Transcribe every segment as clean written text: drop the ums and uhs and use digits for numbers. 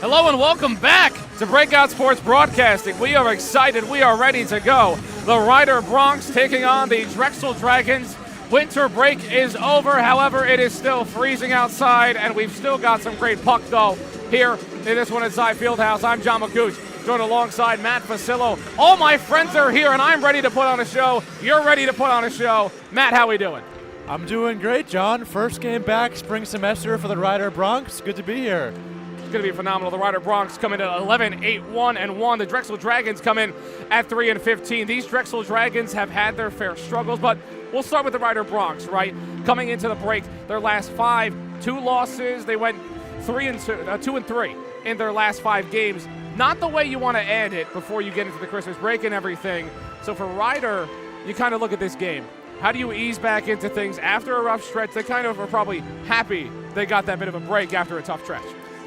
Hello and welcome back to Breakout Sports Broadcasting. We are excited. We are ready to go. The Rider Bronx taking on the Drexel Dragons. Winter break is over. However, it is still freezing outside, and we've still got some great puck, though, here in this one inside Fieldhouse. I'm John McCooch, joined alongside Matt Facillo. All my friends are here, and I'm ready to put on a show. You're ready to put on a show. Matt, how we doing? I'm doing great, John. First game back, spring semester for the Rider Bronx. Good to be here. It's going to be phenomenal. The Rider Bronx come in at 11-8-1-1. The Drexel Dragons come in at 3-15. These Drexel Dragons have had their fair struggles, but we'll start with the Rider Bronx, right? Coming into the break, their last 5, 2 losses. They went 2-3 in their last 5 games. Not the way you want to end it before you get into the Christmas break and everything. So for Rider, you kind of look at this game. How do you ease back into things after a rough stretch? They kind of are probably happy they got that bit of a break after a tough stretch.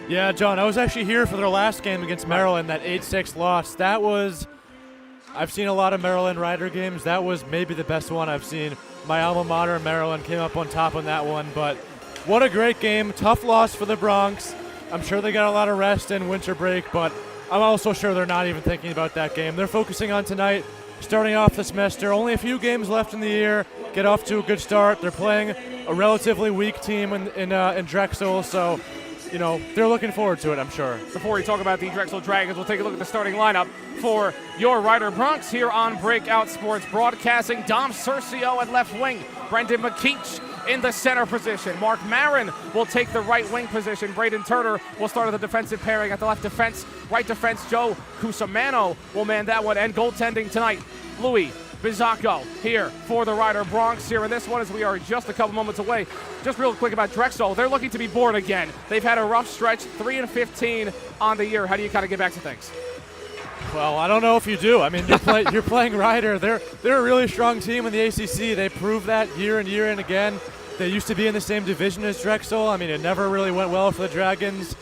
Yeah, John, I was actually here for their last game against Maryland, that 8-6 loss. That was, I've seen a lot of Maryland Rider games. That was maybe the best one I've seen. My alma mater, Maryland, came up on top on that one. But what a great game. Tough loss for the Bronx. I'm sure they got a lot of rest and winter break, but I'm also sure they're not even thinking about that game. They're focusing on tonight, starting off the semester. Only a few games left in the year. Get off to a good start. They're playing a relatively weak team in Drexel, so you know, they're looking forward to it, I'm sure. Before we talk about the Drexel Dragons, we'll take a look at the starting lineup for your Rider Bronx here on Breakout Sports Broadcasting. Dom Cercio at left wing. Brendan McKeach in the center position. Mark Marin will take the right wing position. Braden Turner will start at the defensive pairing at the left defense. Right defense, Joe Cusimano will man that one. And goaltending tonight, Louis Bizzacco here for the Rider Bronx here in this one as we are just a couple moments away. Just real quick about Drexel, they're looking to be born again. They've had a rough stretch, 3-15 on the year. How do you kind of get back to things? Well, I don't know if you do. I mean, you're playing Rider. They're a really strong team in the ACC. They prove that year and again. They used to be in the same division as Drexel. I mean, it never really went well for the Dragons.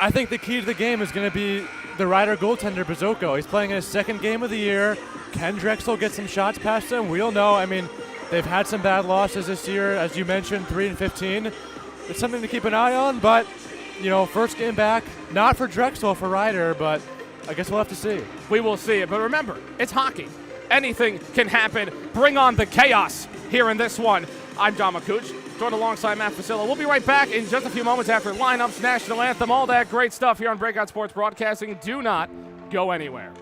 I think the key to the game is going to be the Rider goaltender, Bizzacco. He's playing his second game of the year. Can Drexel get some shots past him? We don't know. I mean, they've had some bad losses this year, as you mentioned, 3-15. It's something to keep an eye on, but, you know, first game back, not for Drexel, for Rider, but I guess we'll have to see. We will see it, but remember, it's hockey. Anything can happen. Bring on the chaos here in this one. I'm John McCooch, joined alongside Matt Facillo. We'll be right back in just a few moments after lineups, national anthem, all that great stuff here on Breakout Sports Broadcasting. Do not go anywhere.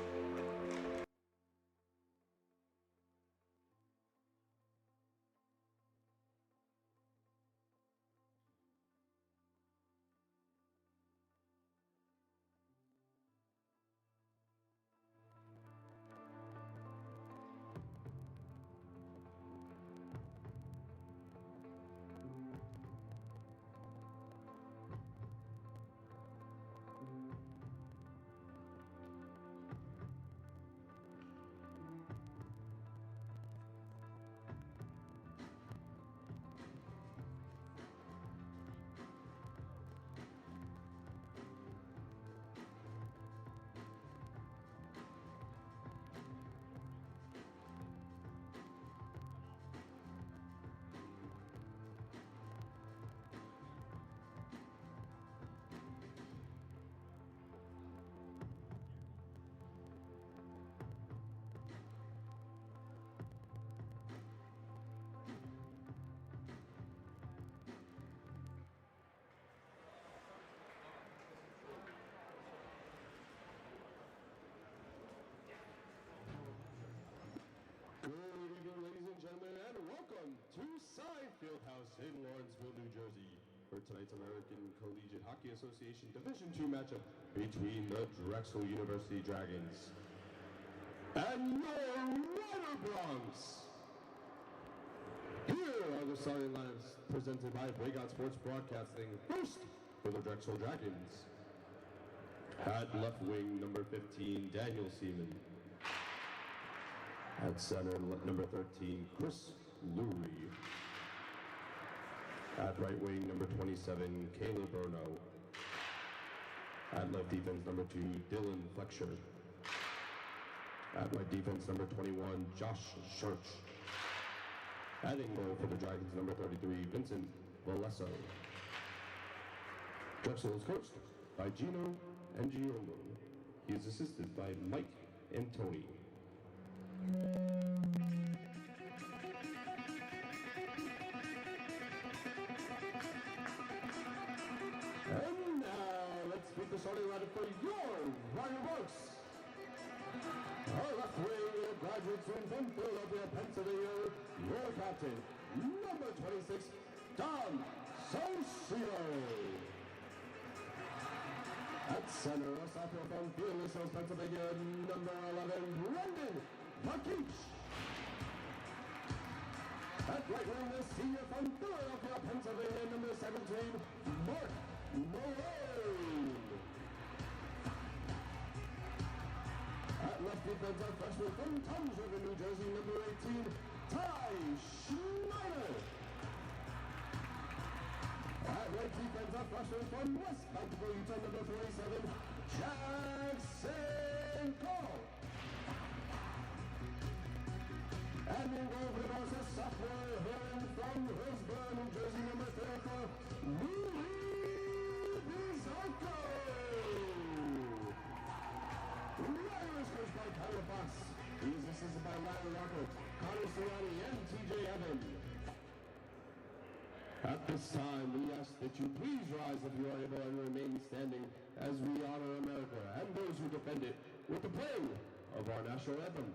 Fieldhouse in Lawrenceville, New Jersey, for tonight's American Collegiate Hockey Association Division II matchup between the Drexel University Dragons and your Rider Bronx. Here are the starting lineups presented by Breakout Sports Broadcasting. First, for the Drexel Dragons. At left wing, number 15, Daniel Seaman. At center, number 13, Chris Lurie. At right wing, number 27, Caleb Burno. At left defense, number 2, Dylan Fletcher. At right defense, number 21, Josh Church. Adding goal for the Dragons, number 33, Vincent Valesso. Drexel's coach, by Gino and Giorno. He is assisted by Mike and Tony. And now, let's meet the starting lineup for your Ryan Brooks. Our left wing, graduate student from Philadelphia, Pennsylvania, your captain, number 26, Dom Socio. At center, a sophomore from Fearless Hills, Pennsylvania, number 11, Brendan McKeach. At right wing, the senior from Philadelphia, Pennsylvania, number 17, Mark Malone. At left defense, a freshman from Toms River, New Jersey, number 18, Ty Schneider. At right defense, a freshman from West Bankville, Utah, number 47, Jackson Cole. And in goal for the Boss, a sophomore hailing from Hillsborough, New Jersey, number 34, Louis Bizarco. Riders coached by Tyler Fox. He is assisted by Larry Rocco, Connor Cerati, and TJ Evans. At this time, we ask that you please rise if you are able and remain standing as we honor America and those who defend it with the playing of our national anthem.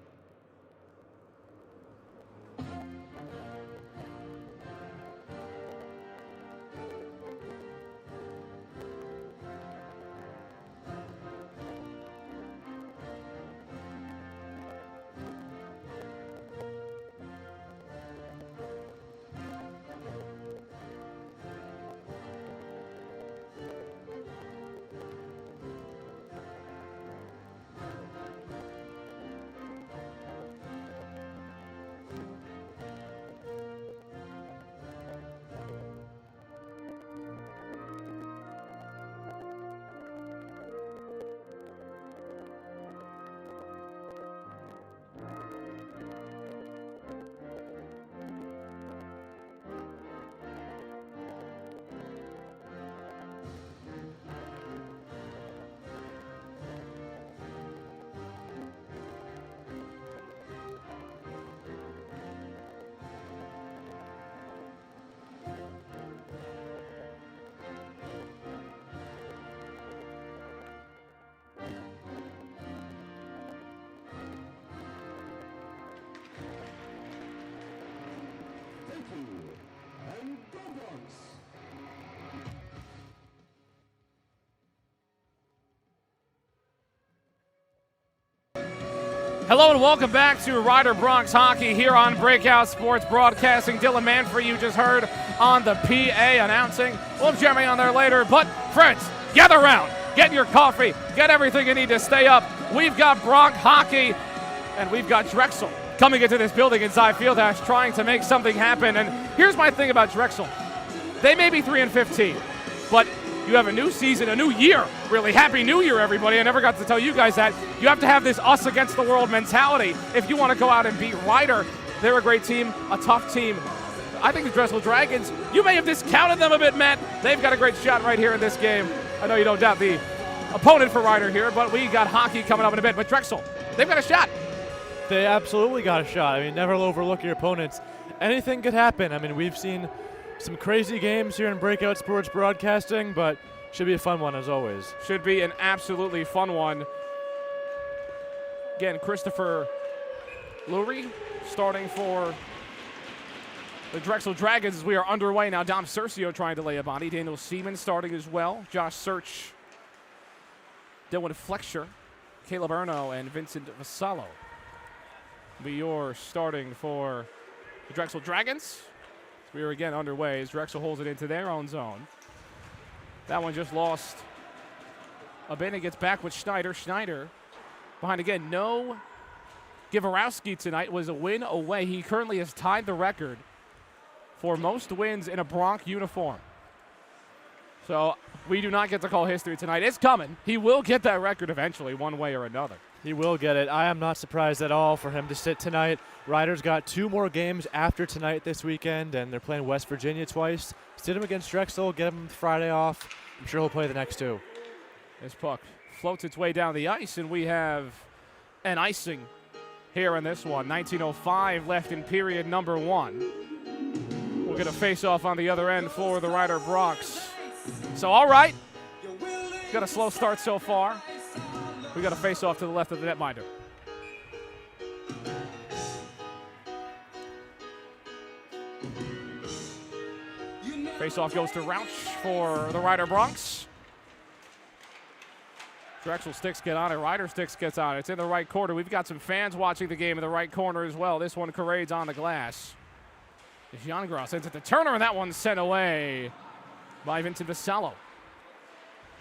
And go Bronx! Hello and welcome back to Rider Bronx Hockey here on Breakout Sports Broadcasting. Dylan Manfrey, you just heard on the PA announcing. We'll have Jeremy on there later, but friends, gather around, get your coffee, get everything you need to stay up. We've got Bronx Hockey and we've got Drexel coming into this building inside Fieldhouse trying to make something happen. And here's my thing about Drexel. They may be 3-15, but you have a new season, a new year, really. Happy New Year, everybody. I never got to tell you guys that. You have to have this us against the world mentality if you want to go out and beat Rider. They're a great team, a tough team. I think the Drexel Dragons, you may have discounted them a bit, Matt. They've got a great shot right here in this game. I know you don't doubt the opponent for Rider here, but we got hockey coming up in a bit. But Drexel, they've got a shot. They absolutely got a shot. I mean, never overlook your opponents. Anything could happen. I mean, we've seen some crazy games here in Breakout Sports Broadcasting, but should be a fun one as always. Should be an absolutely fun one. Again, Christopher Lurie starting for the Drexel Dragons as we are underway now. Dom Cercio trying to lay a body. Daniel Seaman starting as well. Josh Search, Dylan Flexer, Caleb Erno, and Vincent Vasallo be your starting for the Drexel Dragons. We are again underway as Drexel holds it into their own zone. That one just lost a bit and gets back with Schneider. Schneider behind again. No Givorowski tonight, was a win away. He currently has tied the record for most wins in a Bronx uniform. So we do not get to call history tonight. It's coming. He will get that record eventually, one way or another. He will get it. I am not surprised at all for him to sit tonight. Riders got 2 more games after tonight this weekend, and they're playing West Virginia twice. Sit him against Drexel, get him Friday off. I'm sure he'll play the next 2. This puck floats its way down the ice, and we have an icing here in this one. 19:05 left in period number 1. We'll get a face-off on the other end for the Rider Bronx. So, all right. Got a slow start so far. We got a face-off to the left of the netminder. Face-off goes to Rauch for the Rider Bronx. Drexel sticks get on it. Rider sticks gets on it. It's in the right corner. We've got some fans watching the game in the right corner as well. This one Carades on the glass. Giangra sends it to Turner, and that one's sent away by Vincent Vasallo.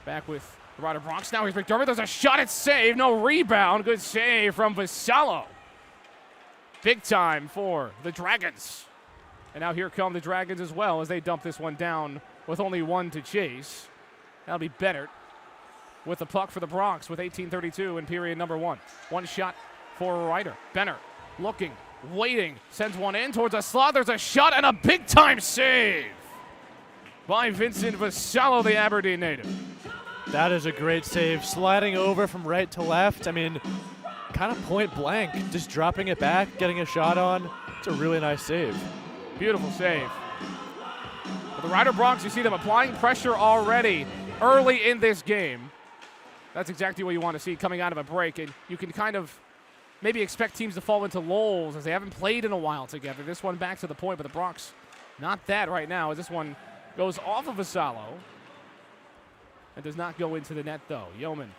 Back with the Rider Bronx. Now here's McDermott. There's a shot. It's saved. No rebound. Good save from Vasallo. Big time for the Dragons. And now here come the Dragons as well as they dump this one down with only one to chase. That'll be Bennett with the puck for the Bronx with 18:32 in period number 1. One shot for Rider. Benner looking, waiting, sends one in towards a slot. There's a shot and a big-time save by Vincent Vasallo, the Aberdeen native. That is a great save. Sliding over from right to left. I mean, kind of point blank. Just dropping it back, getting a shot on. It's a really nice save. Beautiful save. For the Rider Bronx, you see them applying pressure already early in this game. That's exactly what you want to see coming out of a break. And you can kind of maybe expect teams to fall into lulls as they haven't played in a while together. This one back to the point, but the Bronx, not that right now, as this one goes off of Vasallo. It does not go into the net, though. Yeoman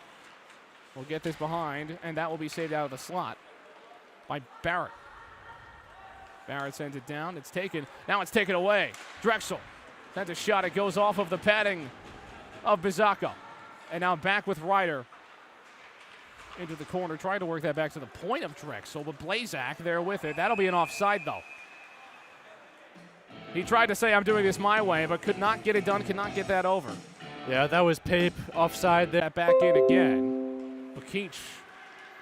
will get this behind, and that will be saved out of the slot by Barrett. Barrett sends it down. It's taken. Now it's taken away. Drexel sends a shot. It goes off of the padding of Bizzacco. And now back with Rider into the corner. Trying to work that back to the point of Drexel, but Blazak there with it. That'll be an offside, though. He tried to say, I'm doing this my way, but could not get it done, could not get that over. Yeah, that was Pape offside there. That back in again. Bakich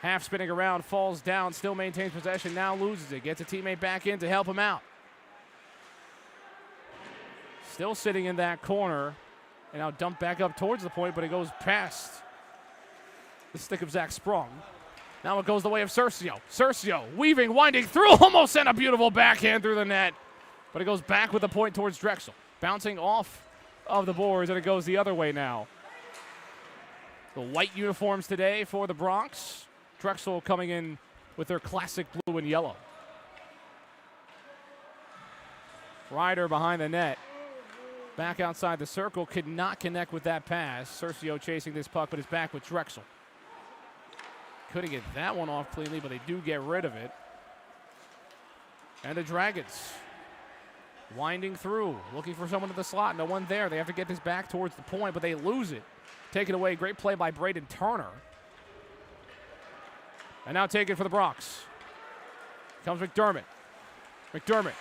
half spinning around, falls down, still maintains possession, now loses it. Gets a teammate back in to help him out. Still sitting in that corner. And now dumped back up towards the point, but it goes past the stick of Zach Sprung. Now it goes the way of Cercio. Cercio weaving, winding through, almost sent a beautiful backhand through the net. But it goes back with the point towards Drexel. Bouncing off of the boards, and it goes the other way now. The white uniforms today for the Bronx. Drexel coming in with their classic blue and yellow. Rider behind the net. Back outside the circle, could not connect with that pass. Cercio chasing this puck, but it's back with Drexel. Couldn't get that one off cleanly, but they do get rid of it. And the Dragons winding through, looking for someone in the slot. No one there. They have to get this back towards the point, but they lose it. Taken away. Great play by Braden Turner. And now taken for the Bronx. Comes McDermott. McDermott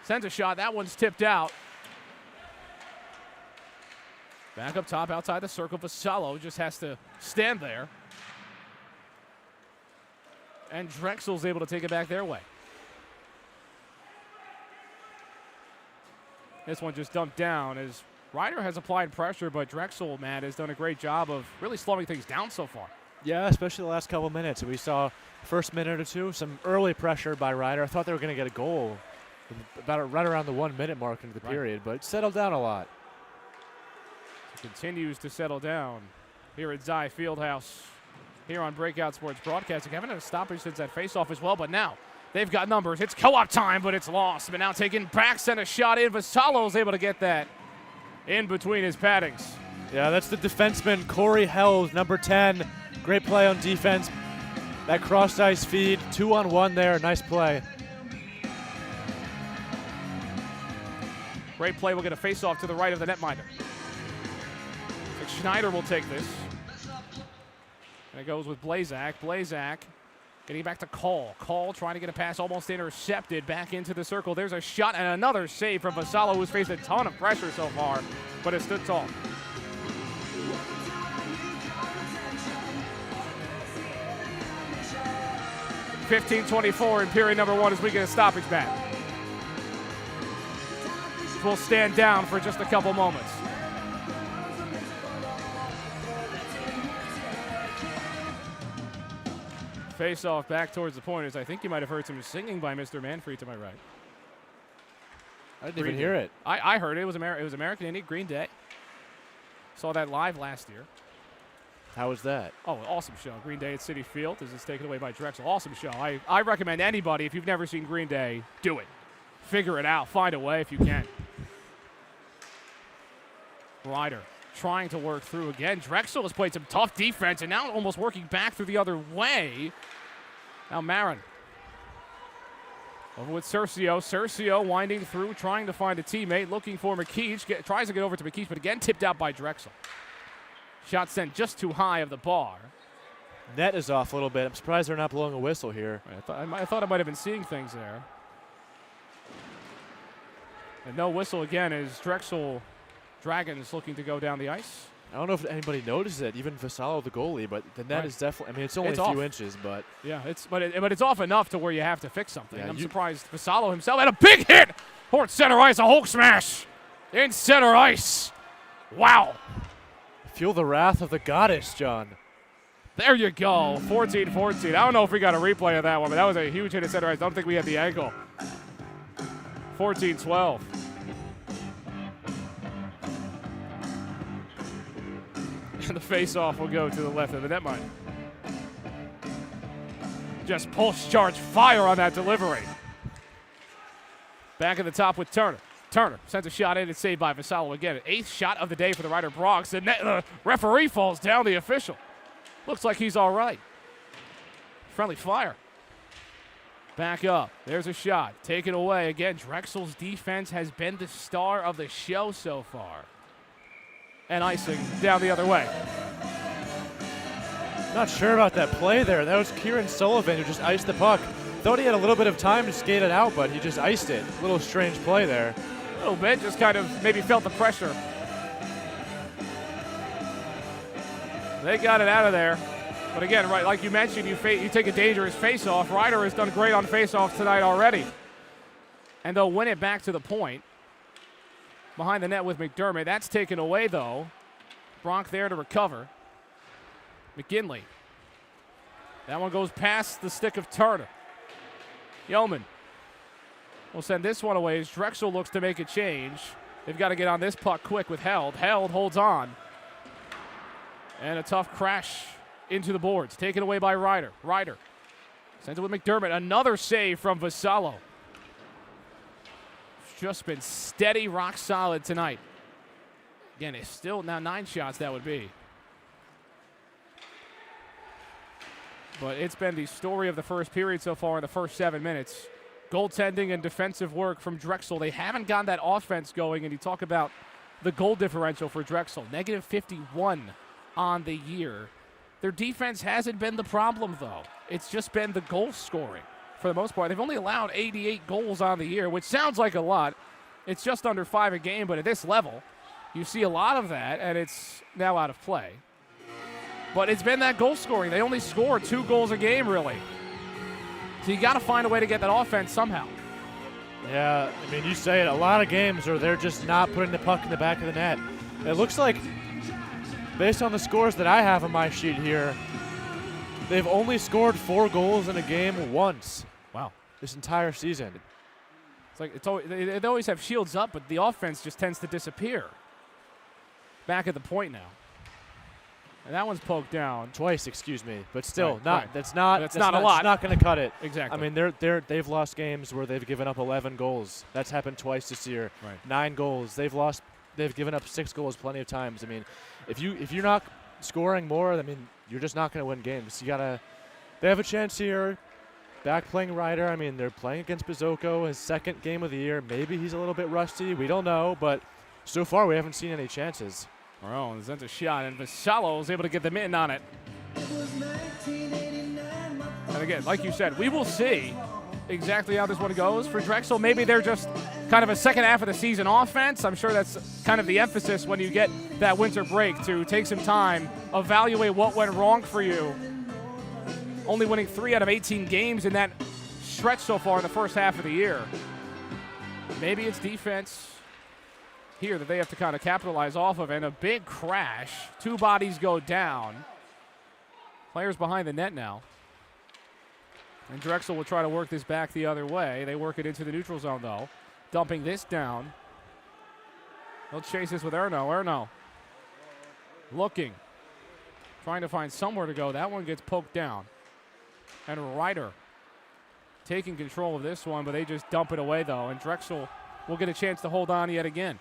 sends a shot. That one's tipped out. Back up top outside the circle. Vasallo just has to stand there. And Drexel's able to take it back their way. This one just dumped down as Rider has applied pressure, but Drexel, Matt, has done a great job of really slowing things down so far. Yeah, especially the last couple of minutes. We saw first minute or two, some early pressure by Rider. I thought they were going to get a goal about right around the 1 minute mark into the period, but it settled down a lot. Continues to settle down here at Zai Fieldhouse here on Breakout Sports Broadcasting. Haven't had a stoppage since that faceoff as well, but now they've got numbers. It's co-op time, but it's lost. But now taking back, sent a shot in. Vasallo's able to get that in between his paddings. Yeah, that's the defenseman, Corey Held, number 10. Great play on defense. That cross-ice feed, 2-on-1 there. Nice play. Great play. We'll get a face-off to the right of the netminder. Schneider will take this. And it goes with Blazak. Blazak getting back to Call. Call trying to get a pass almost intercepted back into the circle. There's a shot and another save from Vasallo, who's faced a ton of pressure so far, but it stood tall. .24 in period number 1 as we get a stoppage back. We'll stand down for just a couple moments. Face off back towards the pointers. I think you might have heard some singing by Mr. Manfrey to my right. I didn't even hear it. I heard it. It was American Indian, Green Day. Saw that live last year. How was that? Oh, awesome show. Green Day at Citi Field. This is taken away by Drexel. Awesome show. I recommend anybody, if you've never seen Green Day, do it. Figure it out. Find a way if you can. Ryder trying to work through again. Drexel has played some tough defense and now almost working back through the other way. Now Marin. Over with Cercio. Cercio winding through, trying to find a teammate, looking for McKeach. Tries to get over to McKeach, but again tipped out by Drexel. Shot sent just too high of the bar. Net is off a little bit. I'm surprised they're not blowing a whistle here. I thought I might have been seeing things there. And no whistle again as Drexel Dragons looking to go down the ice. I don't know if anybody noticed it, even Vassallo, the goalie, but the net is definitely, I mean, it's only a few inches, but. Yeah, but it's off enough to where you have to fix something. Yeah, I'm surprised Vassallo himself had a big hit. Towards center ice, a Hulk smash in center ice. Wow. Feel the wrath of the goddess, John. There you go, 14-14. I don't know if we got a replay of that one, but that was a huge hit at center ice. I don't think we had the angle. 14-12. And the face-off will go to the left of the netminder. Just pulse charge fire on that delivery. Back at the top with Turner. Turner sends a shot in and saved by Vassallo again. An 8th shot of the day for the Ryder Bronx. The referee falls down the official. Looks like he's all right. Friendly fire. Back up. There's a shot. Taken away. Again, Drexel's defense has been the star of the show so far. And icing down the other way. Not sure about that play there. That was Kieran Sullivan who just iced the puck. Thought he had a little bit of time to skate it out, but he just iced it. A little strange play there. A little bit, just kind of maybe felt the pressure. They got it out of there. But again, right, like you mentioned, you take a dangerous face-off. Ryder has done great on face-offs tonight already. And they'll win it back to the point. Behind the net with McDermott. That's taken away, though. Bronk there to recover. McGinley. That one goes past the stick of Turner. Yeoman will send this one away as Drexel looks to make a change. They've got to get on this puck quick with Held. Held holds on. And a tough crash into the boards. Taken away by Ryder. Ryder sends it with McDermott. Another save from Vassallo. Just been steady, rock solid tonight. Again, it's still now 9 shots that would be. But it's been the story of the first period so far in the first 7 minutes. Goaltending and defensive work from Drexel. They haven't gotten that offense going, and you talk about the goal differential for Drexel. Negative 51 on the year. Their defense hasn't been the problem, though. It's just been the goal scoring. For the most part, they've only allowed 88 goals on the year, which sounds like a lot. It's just under 5 a game, but at this level, you see a lot of that, and it's now out of play. But it's been that goal scoring. They only score 2 goals a game, really. So you got to find a way to get that offense somehow. Yeah, I mean, you say it, a lot of games where they're just not putting the puck in the back of the net. It looks like, based on the scores that I have on my sheet here, they've only scored 4 goals in a game once. Wow. This entire season. It's like they always have shields up, but the offense just tends to disappear. Back at the point now. And that one's poked down. Twice, excuse me. But still, right. That's not a lot. It's not going to cut it. Exactly. I mean, they've lost games where they've given up 11 goals. That's happened twice this year. Right. 9 goals. They've given up 6 goals plenty of times. I mean, if you're not scoring more, I mean, you're just not going to win games. They have a chance here. Back playing Ryder. I mean, they're playing against Bizocco, his 2nd game of the year. Maybe he's a little bit rusty. We don't know, but so far we haven't seen any chances. Oh, sends a shot, and Vassallo is able to get the mitten on it. And again, like you said, we will see exactly how this one goes for Drexel. Maybe they're just kind of a second half of the season offense. I'm sure that's kind of the emphasis when you get that winter break, to take some time, evaluate what went wrong for you. Only winning 3 out of 18 games in that stretch so far in the first half of the year. Maybe it's defense here that they have to kind of capitalize off of, and a big crash. 2 bodies go down. Players behind the net now. And Drexel will try to work this back the other way. They work it into the neutral zone, though. Dumping this down. They'll chase this with Erno. Erno looking. Trying to find somewhere to go. That one gets poked down. And Ryder taking control of this one, but they just dump it away, though. And Drexel will get a chance to hold on yet again.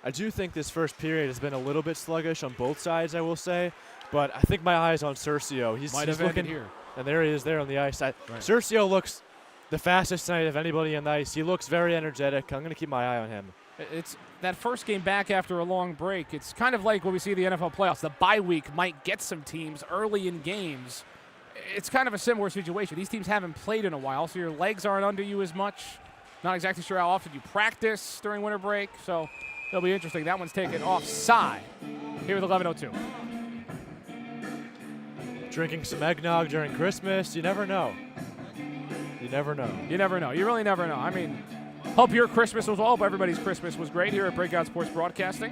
I do think this first period has been a little bit sluggish on both sides, I will say. But I think my eye is on Sergio. He's looking here. And there he is there on the ice. Sergio looks the fastest tonight of anybody on the ice. He looks very energetic. I'm going to keep my eye on him. It's that first game back after a long break. It's kind of like what we see in the NFL playoffs. The bye week might get some teams early in games. It's kind of a similar situation. These teams haven't played in a while, so your legs aren't under you as much. Not exactly sure how often you practice during winter break, so it'll be interesting. That one's taken offside here with 11:02. Drinking some eggnog during Christmas. You never know. You never know. You never know. You really never know. I mean, hope your Christmas was well. Hope everybody's Christmas was great here at Breakout Sports Broadcasting.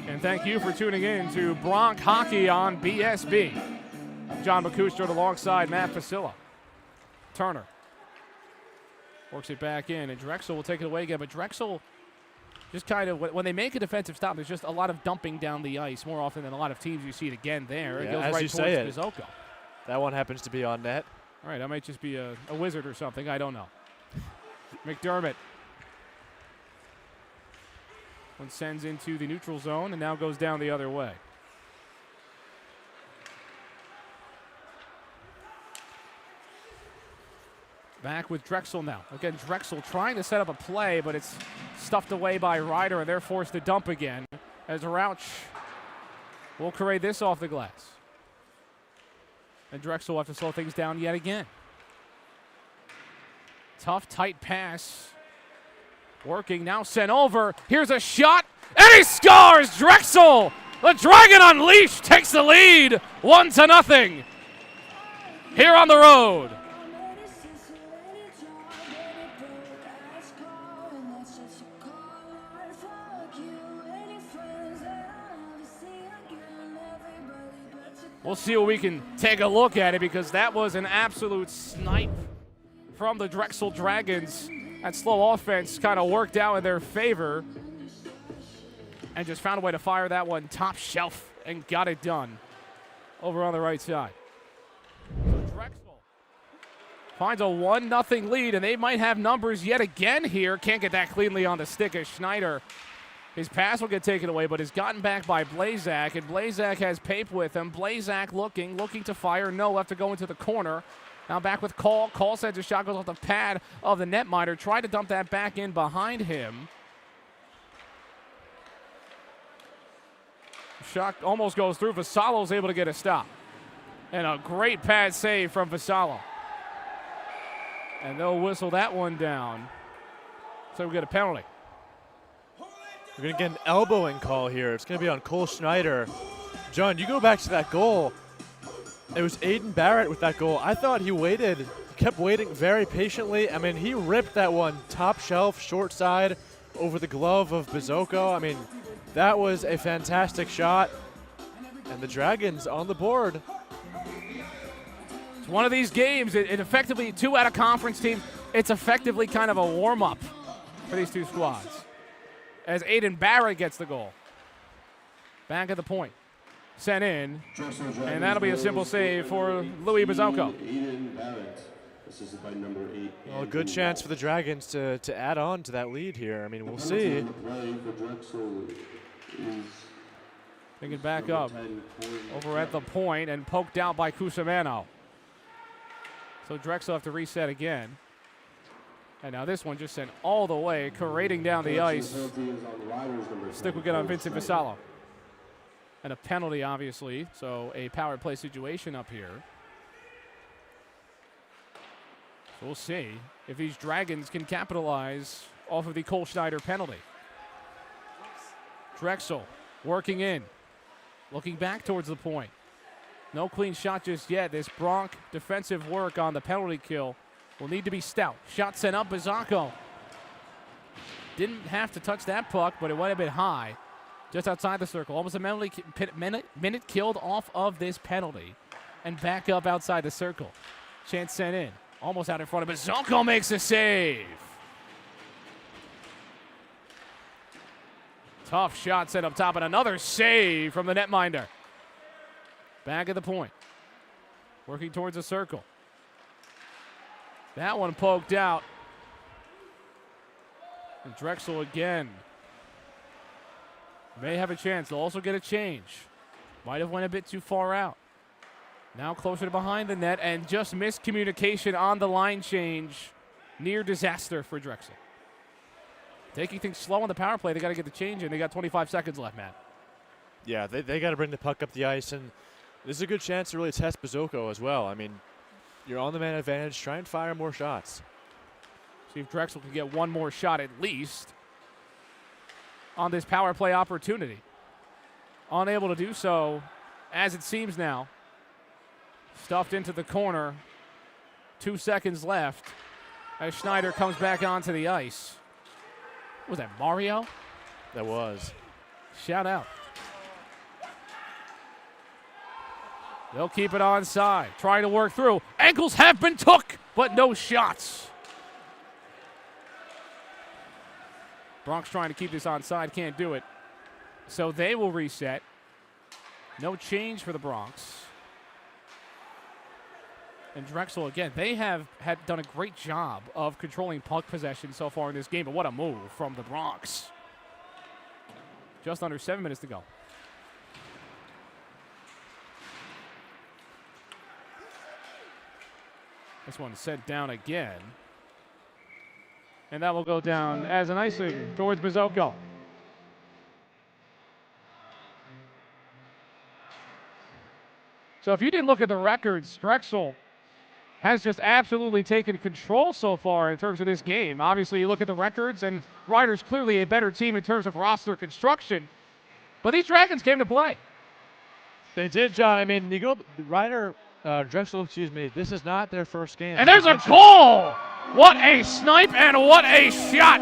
And thank you for tuning in to Bronc Hockey on BSB. John McCuster alongside Matt Facilla. Turner works it back in, and Drexel will take it away again. But Drexel just kind of, when they make a defensive stop, there's just a lot of dumping down the ice more often than a lot of teams. You see it again there. Yeah, it goes as right you towards say Bizocco. That one happens to be on net. All right, I might just be a wizard or something. I don't know. McDermott. One sends into the neutral zone and now goes down the other way. Back with Drexel now. Again, Drexel trying to set up a play, but it's stuffed away by Ryder, and they're forced to dump again as Rauch will carry this off the glass. And Drexel will have to slow things down yet again. Tough, tight pass. Working, now sent over. Here's a shot, and he scores! Drexel, the Dragon Unleashed, takes the lead, 1-0. Here on the road. We'll see what we can take a look at it, because that was an absolute snipe from the Drexel Dragons. That slow offense kind of worked out in their favor and just found a way to fire that one top shelf and got it done over on the right side. So Drexel finds a 1-0 lead, and they might have numbers yet again here. Can't get that cleanly on the stick as Schneider. His pass will get taken away, but is gotten back by Blazak, and Blazak has Pape with him. Blazak looking to fire. No, left to go into the corner. Now back with Call. Call sends a shot, goes off the pad of the netminder. Tried to dump that back in behind him. Shot almost goes through. Vassallo's able to get a stop. And a great pad save from Vassallo. And they'll whistle that one down. So we get a penalty. We're going to get an elbowing call here. It's going to be on Cole Schneider. John, you go back to that goal. It was Aiden Barrett with that goal. I thought he waited, kept waiting very patiently. I mean, he ripped that one top shelf, short side, over the glove of Bizocco. I mean, that was a fantastic shot. And the Dragons on the board. It's one of these games. It effectively, two out of conference teams, it's effectively kind of a warm-up for these two squads. As Aiden Barrett gets the goal. Back at the point. Sent in, and that'll be a simple save for Louis Bizocco. Well, a good chance for the Dragons to add on to that lead here. I mean, we'll see. Bring it back up over at the point and poked out by Cusimano. So Drexel have to reset again. And now this one just sent all the way, parading down the ice. Stick will get on Vincent Vassallo. And a penalty, obviously, so a power play situation up here. So we'll see if these Dragons can capitalize off of the Cole Schneider penalty. Drexel working in, looking back towards the point. No clean shot just yet. This Bronc defensive work on the penalty kill will need to be stout. Shot sent up, Bizocco. Didn't have to touch that puck, but it went a bit high. Just outside the circle. Almost a minute killed off of this penalty. and back up outside the circle. Chance sent in. Almost out in front of it. Zonko makes a save. Tough shot set up top, and another save from the netminder. Back at the point. Working towards the circle. That one poked out. And Drexel again. May have a chance. They'll also get a change. Might have went a bit too far out. Now closer to behind the net, and just miscommunication on the line change. Near disaster for Drexel. Taking things slow on the power play. They got to get the change in. They got 25 seconds left, Matt. Yeah, they got to bring the puck up the ice, and this is a good chance to really test Bazoko as well. I mean, you're on the man advantage. Try and fire more shots. See if Drexel can get one more shot at least on this power play opportunity. Unable to do so, as it seems now. Stuffed into the corner. 2 seconds left as Schneider comes back onto the ice. Was that Mario? That was. Shout out. They'll keep it onside. Trying to work through. Ankles have been took, but no shots. Bronx trying to keep this onside. Can't do it. So they will reset. No change for the Bronx. And Drexel, again, they have done a great job of controlling puck possession so far in this game. But what a move from the Bronx. Just under 7 minutes to go. This one sent down again. And that will go down as an icing towards Bazoko. So if you didn't look at the records, Drexel has just absolutely taken control so far in terms of this game. Obviously, you look at the records, and Ryder's clearly a better team in terms of roster construction. But these Dragons came to play. They did, John. I mean, you go Drexel, excuse me, this is not their first game. And there's a goal! What a snipe and what a shot!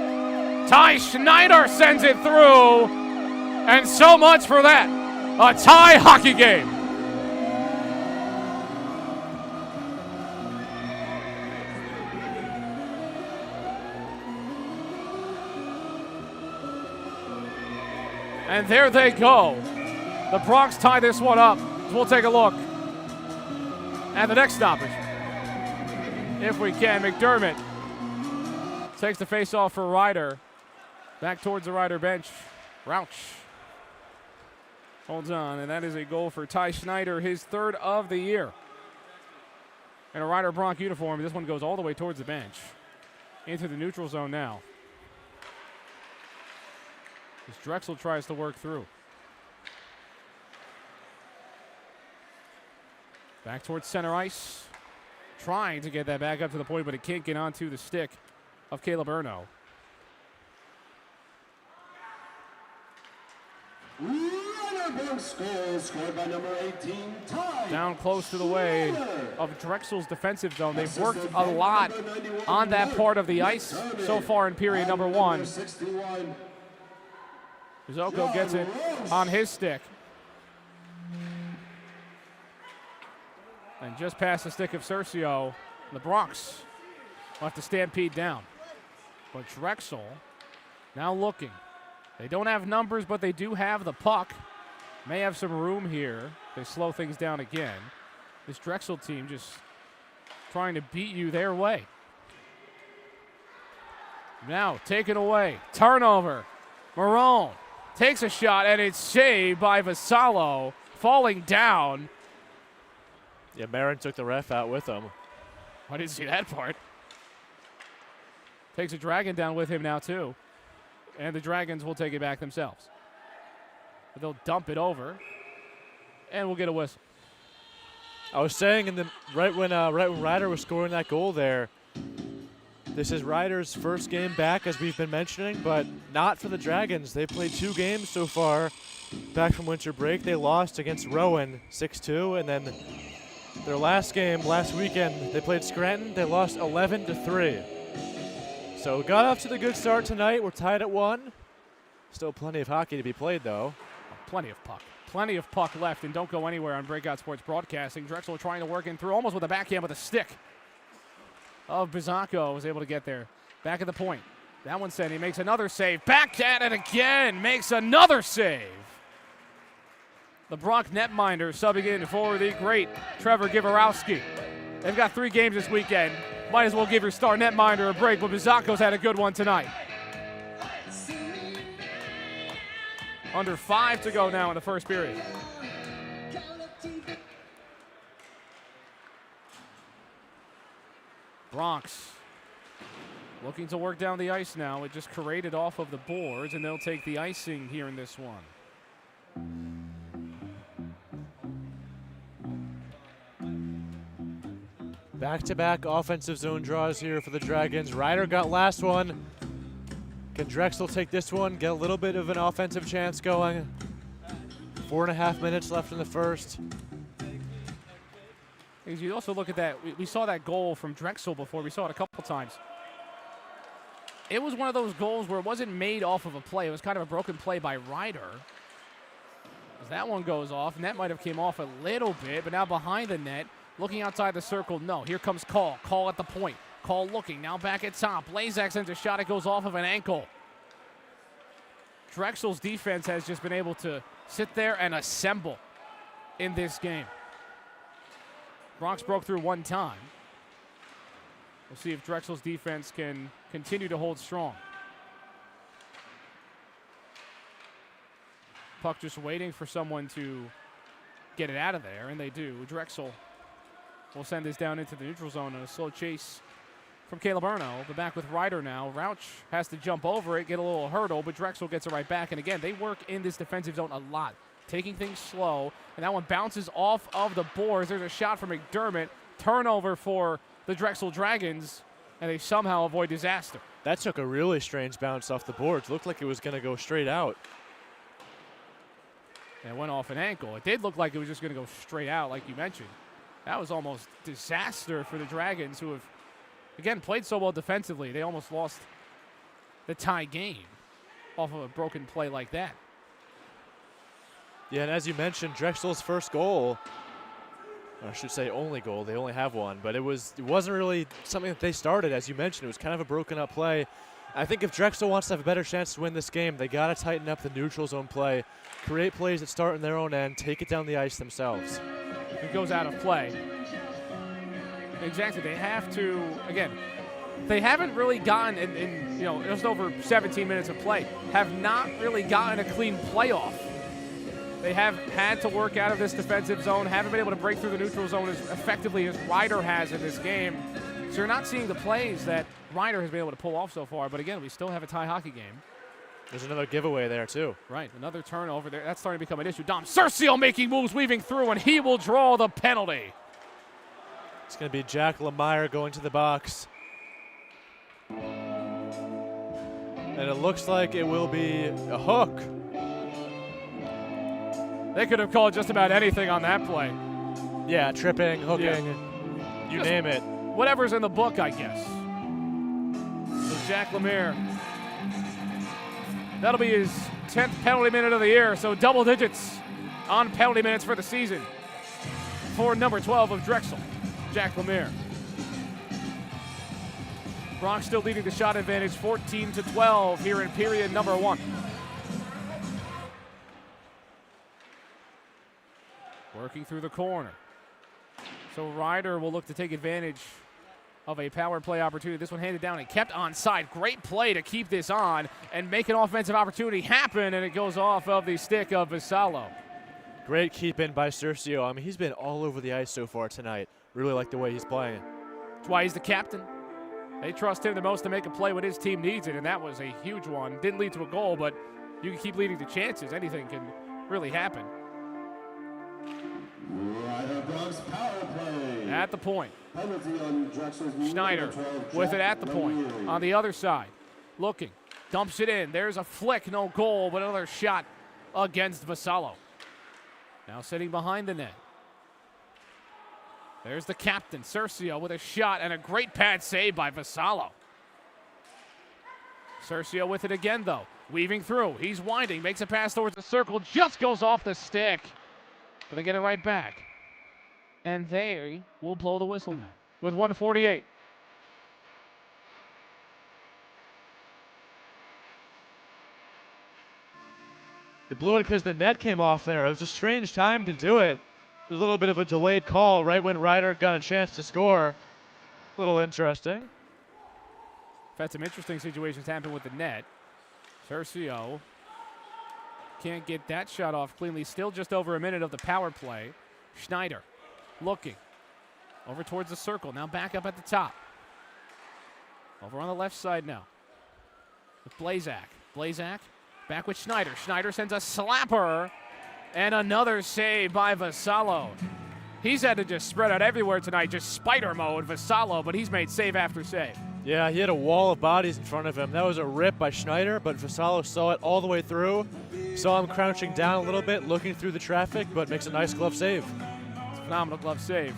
Ty Schneider sends it through. And so much for that. A tie hockey game. And there they go. The Bronx tie this one up. So we'll take a look at the next stoppage. If we can, McDermott takes the face-off for Ryder. Back towards the Ryder bench. Rauch holds on, and that is a goal for Ty Schneider, his third of the year. In a Ryder Bronx uniform, this one goes all the way towards the bench. Into the neutral zone now. As Drexel tries to work through. Back towards center ice. Trying to get that back up to the point, but it can't get onto the stick of Caleb Erno. Scored by number 18, Ty down close to the way of Drexel's defensive zone. They've worked a lot on that part of the ice so far in period number one. Zoko gets it on his stick. And just past the stick of Cercio, the Bronx will have to stampede down. But Drexel now looking. They don't have numbers, but they do have the puck. May have some room here. They slow things down again. This Drexel team just trying to beat you their way. Now taken away. Turnover. Marone takes a shot, and it's saved by Vassallo. Falling down. Yeah, Marin took the ref out with him. I didn't see that part. Takes a Dragon down with him now, too. And the Dragons will take it back themselves. But they'll dump it over. And we'll get a whistle. I was saying right when Ryder was scoring that goal there, this is Ryder's first game back, as we've been mentioning, but not for the Dragons. They played 2 games so far back from winter break. They lost against Rowan 6-2, and then their last game last weekend, they played Scranton. They lost 11-3. So got off to the good start tonight. We're tied at 1. Still plenty of hockey to be played, though. Plenty of puck. Plenty of puck left, and don't go anywhere on Breakout Sports Broadcasting. Drexel trying to work in through, almost with a backhand with a stick of Bizzacco. Was able to get there. Back at the point. That one said he makes another save. Back at it again. Makes another save. The Bronx netminder subbing in for the great Trevor Givorowski. They've got 3 games this weekend. Might as well give your star netminder a break, but Bizzacco's had a good one tonight. Under 5 to go now in the first period. Bronx looking to work down the ice now. It just created off of the boards, and they'll take the icing here in this one. Back-to-back offensive zone draws here for the Dragons. Ryder got last one. Can Drexel take this one, get a little bit of an offensive chance going? 4.5 minutes left in the first. As you also look at that, we saw that goal from Drexel before. We saw it a couple times. It was one of those goals where it wasn't made off of a play. It was kind of a broken play by Ryder. As that one goes off, net might have came off a little bit, but now behind the net, looking outside the circle, no. Here comes Call. Call at the point. Call looking, now back at top. Blazak sends a shot, it goes off of an ankle. Drexel's defense has just been able to sit there and assemble in this game. Bronx broke through one time. We'll see if Drexel's defense can continue to hold strong. Puck just waiting for someone to get it out of there, and they do. Drexel will send this down into the neutral zone on a slow chase from Caleb Erno, but back with Ryder now. Rauch has to jump over it, get a little hurdle, but Drexel gets it right back. And again, they work in this defensive zone a lot, taking things slow, and that one bounces off of the boards. There's a shot from McDermott. Turnover for the Drexel Dragons, and they somehow avoid disaster. That took a really strange bounce off the boards. Looked like it was going to go straight out. And it went off an ankle. It did look like it was just going to go straight out, like you mentioned. That was almost disaster for the Dragons, who have, again, played so well defensively. They almost lost the tie game off of a broken play like that. Yeah, and as you mentioned, Drexel's first goal, or I should say only goal, they only have one, but it wasn't really something that they started. As you mentioned, it was kind of a broken up play. I think if Drexel wants to have a better chance to win this game, they got to tighten up the neutral zone play, create plays that start in their own end, take it down the ice themselves. It goes out of play. Exactly. They have to, again, they haven't really gotten, in just over 17 minutes of play, have not really gotten a clean playoff. They have had to work out of this defensive zone, haven't been able to break through the neutral zone as effectively as Ryder has in this game. So you're not seeing the plays that Ryder has been able to pull off so far. But again, we still have a tie hockey game. There's another giveaway there, too. Right, another turnover there. That's starting to become an issue. Dom Cercio making moves, weaving through, and he will draw the penalty. It's going to be Jack Lemire going to the box. And it looks like it will be a hook. They could have called just about anything on that play. Yeah, tripping, hooking, you just name it. Whatever's in the book, I guess. So Jack Lemire, that'll be his 10th penalty minute of the year, so double digits on penalty minutes for the season for number 12 of Drexel, Jack Lemire. Bronx still leading the shot advantage 14-12 here in period number 1. Working through the corner. So Ryder will look to take advantage of a power play opportunity. This one handed down and kept onside. Great play to keep this on and make an offensive opportunity happen, and it goes off of the stick of Vassallo. Great keep in by Cercio. I mean, he's been all over the ice so far tonight. Really like the way he's playing. That's why he's the captain. They trust him the most to make a play when his team needs it, and that was a huge one. Didn't lead to a goal, but you can keep leading to chances. Anything can really happen. Ryder Bronx power play. At the point. Penalty on Drexel's Schneider with it at the point. On the other side, looking, dumps it in. There's a flick, no goal, but another shot against Vassallo. Now sitting behind the net. There's the captain, Cercio, with a shot and a great pad save by Vassallo. Cercio with it again, though. Weaving through. He's winding. Makes a pass towards the circle. Just goes off the stick. Gonna get it right back. And they will blow the whistle now with 1:48. They blew it because the net came off there. It was a strange time to do it. It was a little bit of a delayed call right when Ryder got a chance to score. A little interesting. We've had some interesting situations happen with the net. Tercio can't get that shot off cleanly. Still just over a minute of the power play. Schneider looking over towards the circle. Now back up at the top. Over on the left side now with Blazak. Blazak back with Schneider. Schneider sends a slapper. And another save by Vassallo. He's had to just spread out everywhere tonight, just spider mode, Vassallo, but he's made save after save. Yeah, he had a wall of bodies in front of him. That was a rip by Schneider, but Vassallo saw it all the way through. Saw him crouching down a little bit, looking through the traffic, but makes a nice glove save. It's a phenomenal glove save.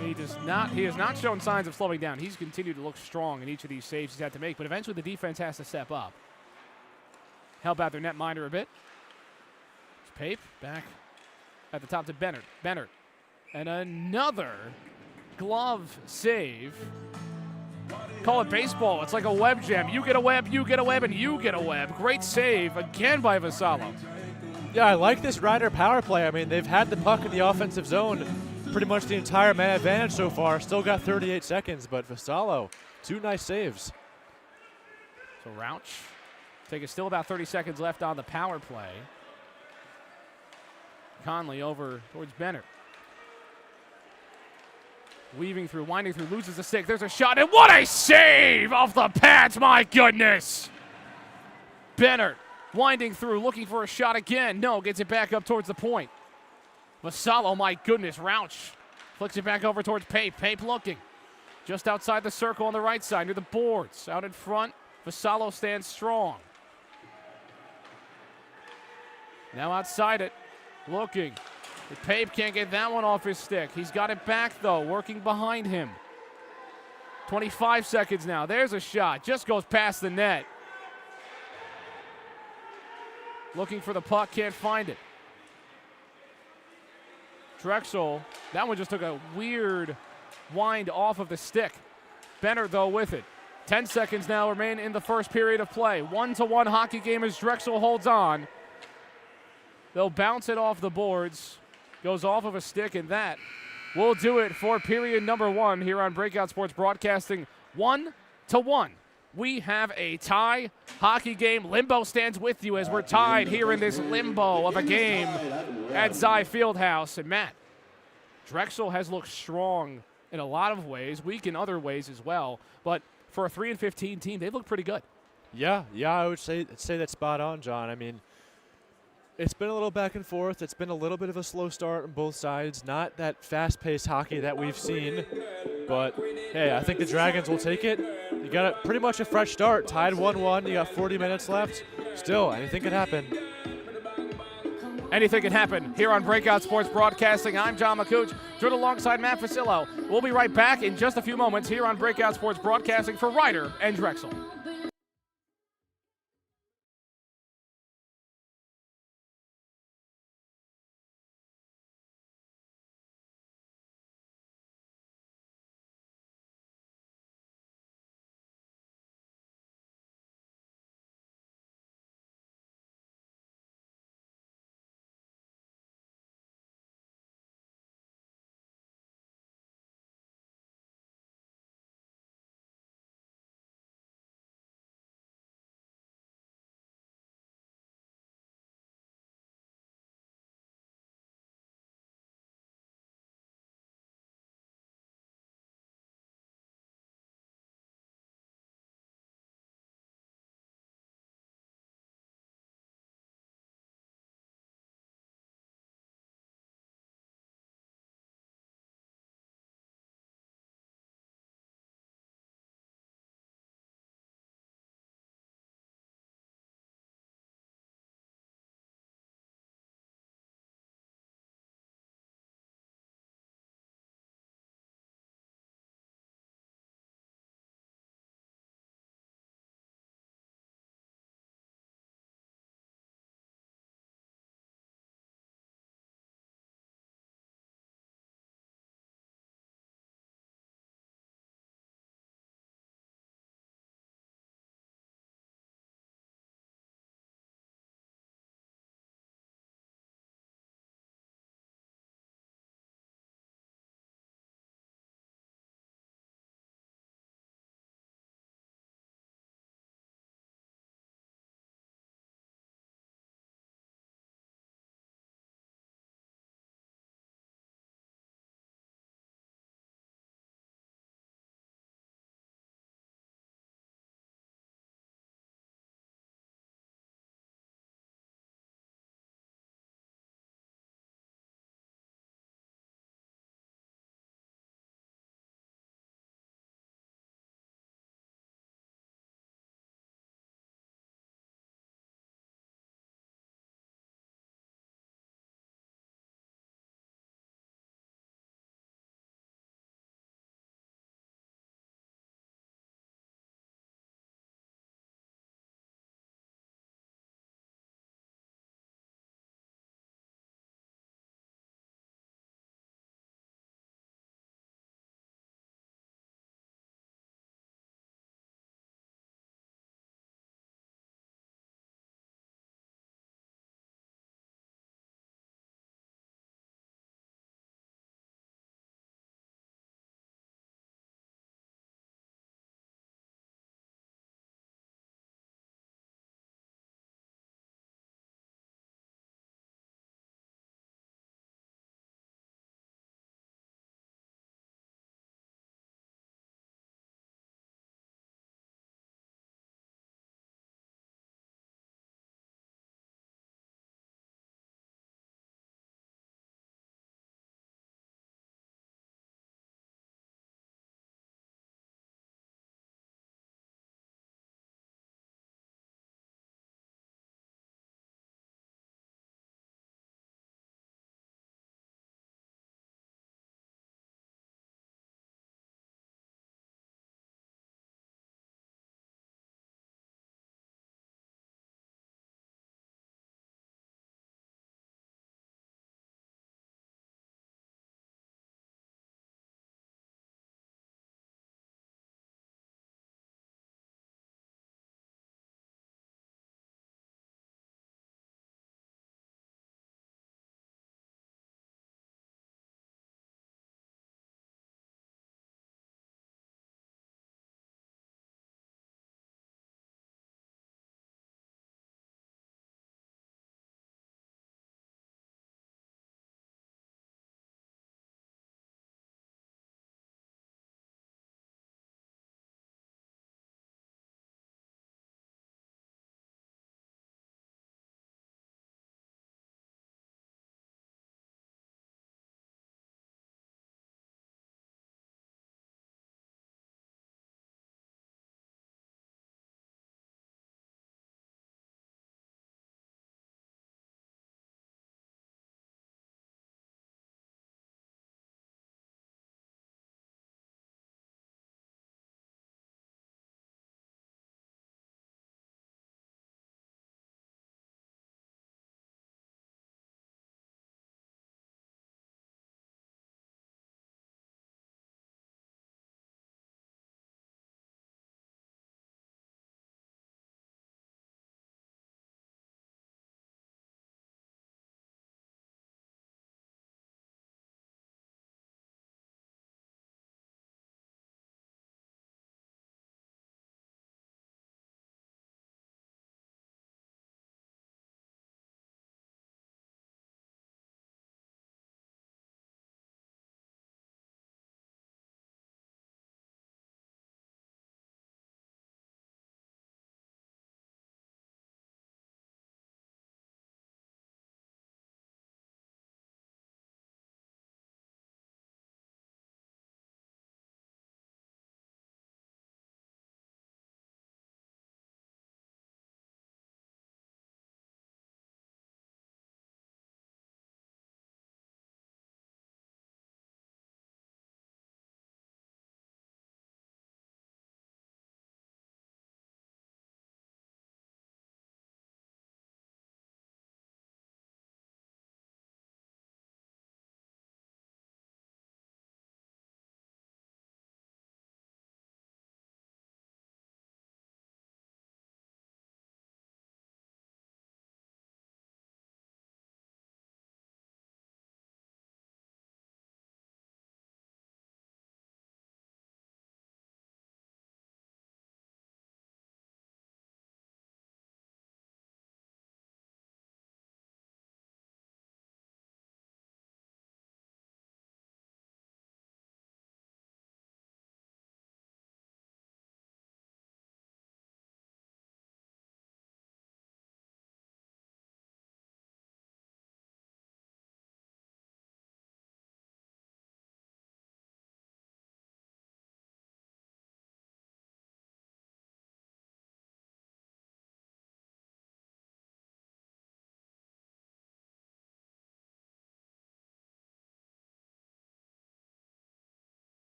He has not shown signs of slowing down. He's continued to look strong in each of these saves he's had to make, but eventually the defense has to step up. Help out their netminder a bit. It's Pape back at the top to Bennett. Bennett. And another glove save. Call it baseball. It's like a web jam. You get a web, you get a web, and you get a web. Great save again by Vassallo. Yeah, I like this Ryder power play. I mean, they've had the puck in the offensive zone pretty much the entire man advantage so far. Still got 38 seconds, but Vassallo, 2 nice saves. So Rauch. Still about 30 seconds left on the power play. Conley over towards Bennett. Weaving through, winding through, loses the stick. There's a shot, and what a save off the pads, my goodness! Bennett winding through, looking for a shot again. No, gets it back up towards the point. Vassallo, my goodness, Rauch flicks it back over towards Pape. Pape looking. Just outside the circle on the right side, near the boards. Out in front, Vassallo stands strong. Now outside it, looking. Pape can't get that one off his stick. He's got it back, though, working behind him. 25 seconds now. There's a shot. Just goes past the net. Looking for the puck, can't find it. Drexel, that one just took a weird wind off of the stick. Benner, though, with it. 10 seconds now remain in the first period of play. 1-1 hockey game as Drexel holds on. They'll bounce it off the boards. Goes off of a stick, and that will do it for period number 1 here on Breakout Sports Broadcasting. 1-1. We have a tie hockey game. Limbo stands with you as we're tied here in this limbo of a game at Xi Fieldhouse. And Matt, Drexel has looked strong in a lot of ways, weak in other ways as well. But for a 3-15 team, they've looked pretty good. Yeah, I would say that's spot on, John. I mean, it's been a little back and forth. It's been a little bit of a slow start on both sides. Not that fast-paced hockey that we've seen. But, hey, I think the Dragons will take it. You got pretty much a fresh start. Tied 1-1. You got 40 minutes left. Still, anything could happen. Anything can happen here on Breakout Sports Broadcasting. I'm John McCooch, joined alongside Matt Facillo. We'll be right back in just a few moments here on Breakout Sports Broadcasting for Ryder and Drexel.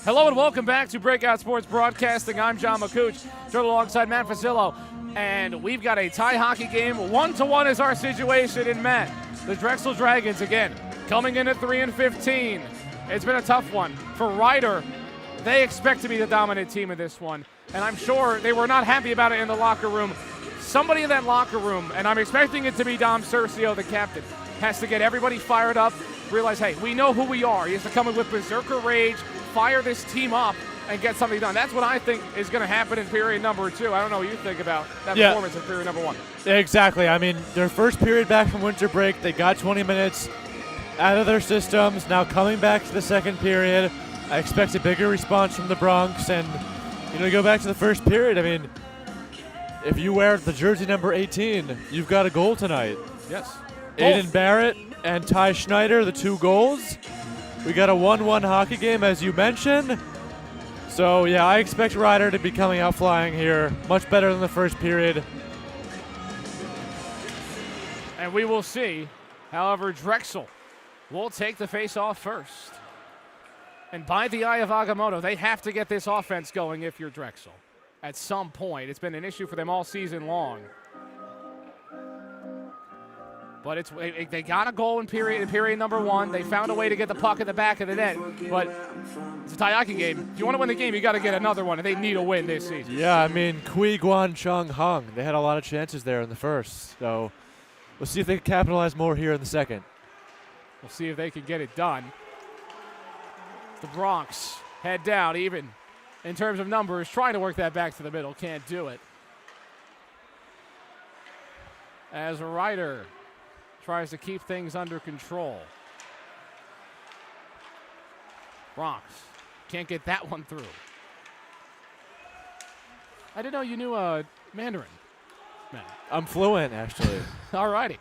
Hello and welcome back to Breakout Sports Broadcasting. I'm John McCooch, joined alongside Matt Fasillo, and we've got a tie hockey game. 1-1 is our situation in Matt. The Drexel Dragons, again, coming in at 3-15. It's been a tough one. For Ryder, they expect to be the dominant team in this one, and I'm sure they were not happy about it in the locker room. Somebody in that locker room, and I'm expecting it to be Dom Cercio, the captain, has to get everybody fired up, realize, hey, we know who we are. He has to come in with berserker rage, fire this team up, and get something done. That's what I think is going to happen in period number 2. I don't know what you think about that performance in period number 1. Exactly. I mean, their first period back from winter break, they got 20 minutes out of their systems. Now coming back to the second period, I expect a bigger response from the Bronx. And, go back to the first period. I mean, if you wear the jersey number 18, you've got a goal tonight. Yes. Aiden Barrett and Ty Schneider, the 2 goals. We got a 1-1 hockey game, as you mentioned. So, yeah, I expect Ryder to be coming out flying here. Much better than the first period. And we will see. However, Drexel will take the face-off first. And by the eye of Agamotto, they have to get this offense going if you're Drexel. At some point. It's been an issue for them all season long. But they got a goal in period number 1. They found a way to get the puck in the back of the net. But it's a tie hockey game. If you want to win the game, you got to get another one, and they need a win this season. Yeah, I mean, Kui Guan Chung Hung. They had a lot of chances there in the first. So we'll see if they can capitalize more here in the second. We'll see if they can get it done. The Bronx head down even in terms of numbers, trying to work that back to the middle. Can't do it. As Ryder tries to keep things under control. Bronx can't get that one through. I didn't know you knew Mandarin, man. I'm fluent, actually. All righty.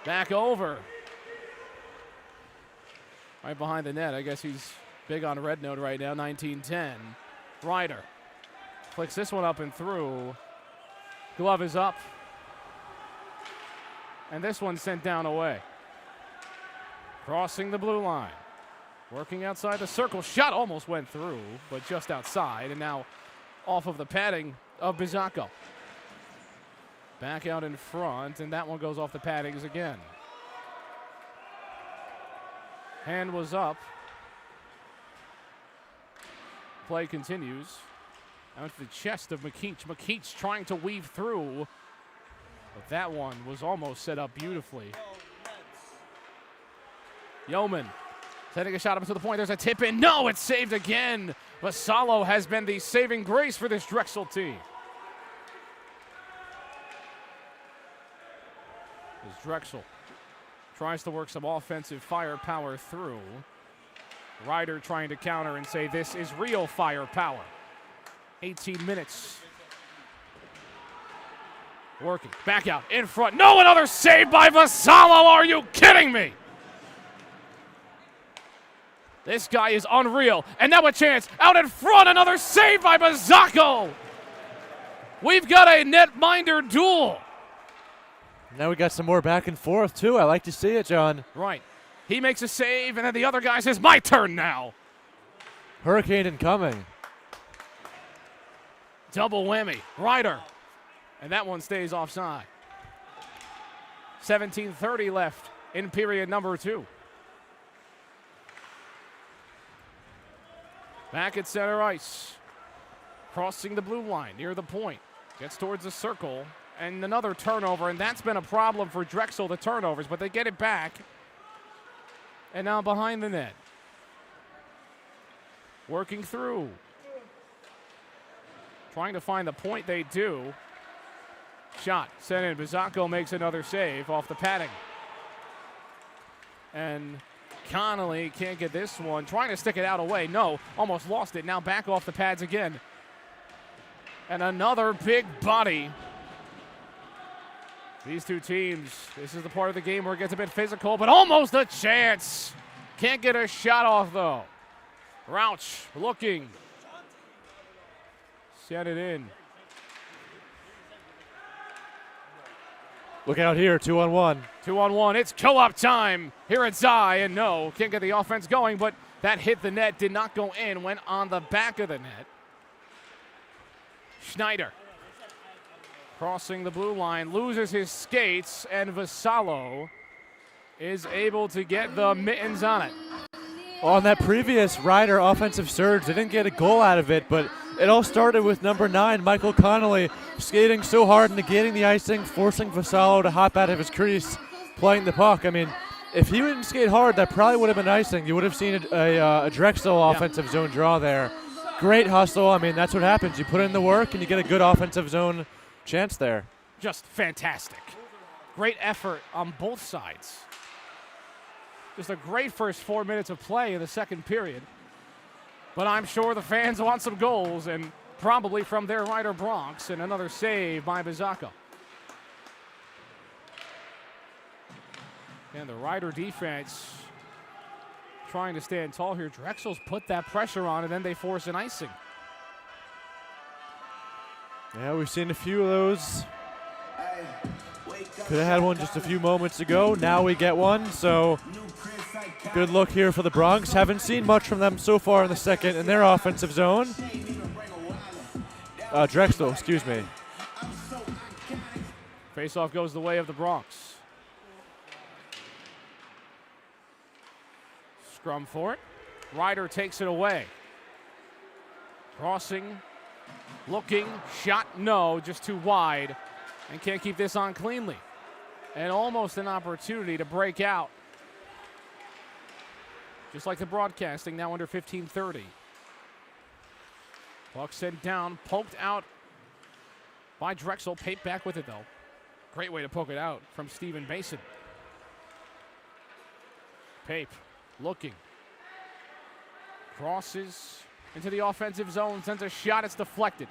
Back over. Right behind the net. I guess he's big on red note right now, 19-10. Ryder flicks this one up and through. Glove is up. And this one sent down away. Crossing the blue line. Working outside the circle. Shot almost went through, but just outside. And now off of the padding of Bizzacco. Back out in front, and that one goes off the paddings again. Hand was up. Play continues. Out to the chest of McKeach. McKeach trying to weave through. But that one was almost set up beautifully. Yeoman setting a shot up to the point. There's a tip in. No, it's saved again. Vassallo has been the saving grace for this Drexel team. As Drexel tries to work some offensive firepower through. Ryder trying to counter and say this is real firepower. 18 minutes. Working, back out, in front. No, another save by Vassallo. Are you kidding me? This guy is unreal. And now a chance, out in front, another save by Bizzacco. We've got a netminder duel. Now we got some more back and forth, too. I like to see it, John. Right. He makes a save, and then the other guy says, my turn now. Hurricane incoming. Double whammy. Ryder. And that one stays offside. 17:30 left in period number 2. Back at center ice. Crossing the blue line near the point. Gets towards the circle. And another turnover. And that's been a problem for Drexel, the turnovers. But they get it back. And now behind the net. Working through. Trying to find the point, they do. Shot sent in. Bizzacco makes another save off the padding. And Connolly can't get this one. Trying to stick it out away. No, almost lost it. Now back off the pads again. And another big body. These two teams, this is the part of the game where it gets a bit physical, but almost a chance. Can't get a shot off, though. Rauch looking. Set it in. Look out here, 2-on-1. 2-on-1, it's co-op time here at Zai, and no, can't get the offense going, but that hit the net, did not go in, went on the back of the net. Schneider crossing the blue line, loses his skates, and Vassallo is able to get the mittens on it. On that previous Rider offensive surge, they didn't get a goal out of it, but it all started with number 9, Michael Connolly, skating so hard, negating the icing, forcing Vassallo to hop out of his crease, playing the puck. I mean, if he didn't skate hard, that probably would have been icing. You would have seen a Drexel offensive zone draw there. Great hustle. I mean, that's what happens. You put in the work, and you get a good offensive zone chance there. Just fantastic. Great effort on both sides. Just a great first 4 minutes of play in the second period. But I'm sure the fans want some goals, and probably from their Rider Bronx, and another save by Bizzacco. And the Rider defense trying to stand tall here. Drexel's put that pressure on, and then they force an icing. Yeah, we've seen a few of those. Could have had one just a few moments ago. Now we get one, so good look here for the Bronx. Haven't seen much from them so far in the second in their offensive zone. Drexel, excuse me. Faceoff goes the way of the Bronx. Scrum for it. Rider takes it away. Crossing, looking, shot, no, just too wide, and can't keep this on cleanly. And almost an opportunity to break out. Just like the broadcasting, now under 15:30. Puck sent down, poked out by Drexel. Pape back with it, though. Great way to poke it out from Stephen Mason. Pape looking. Crosses into the offensive zone, sends a shot, it's deflected.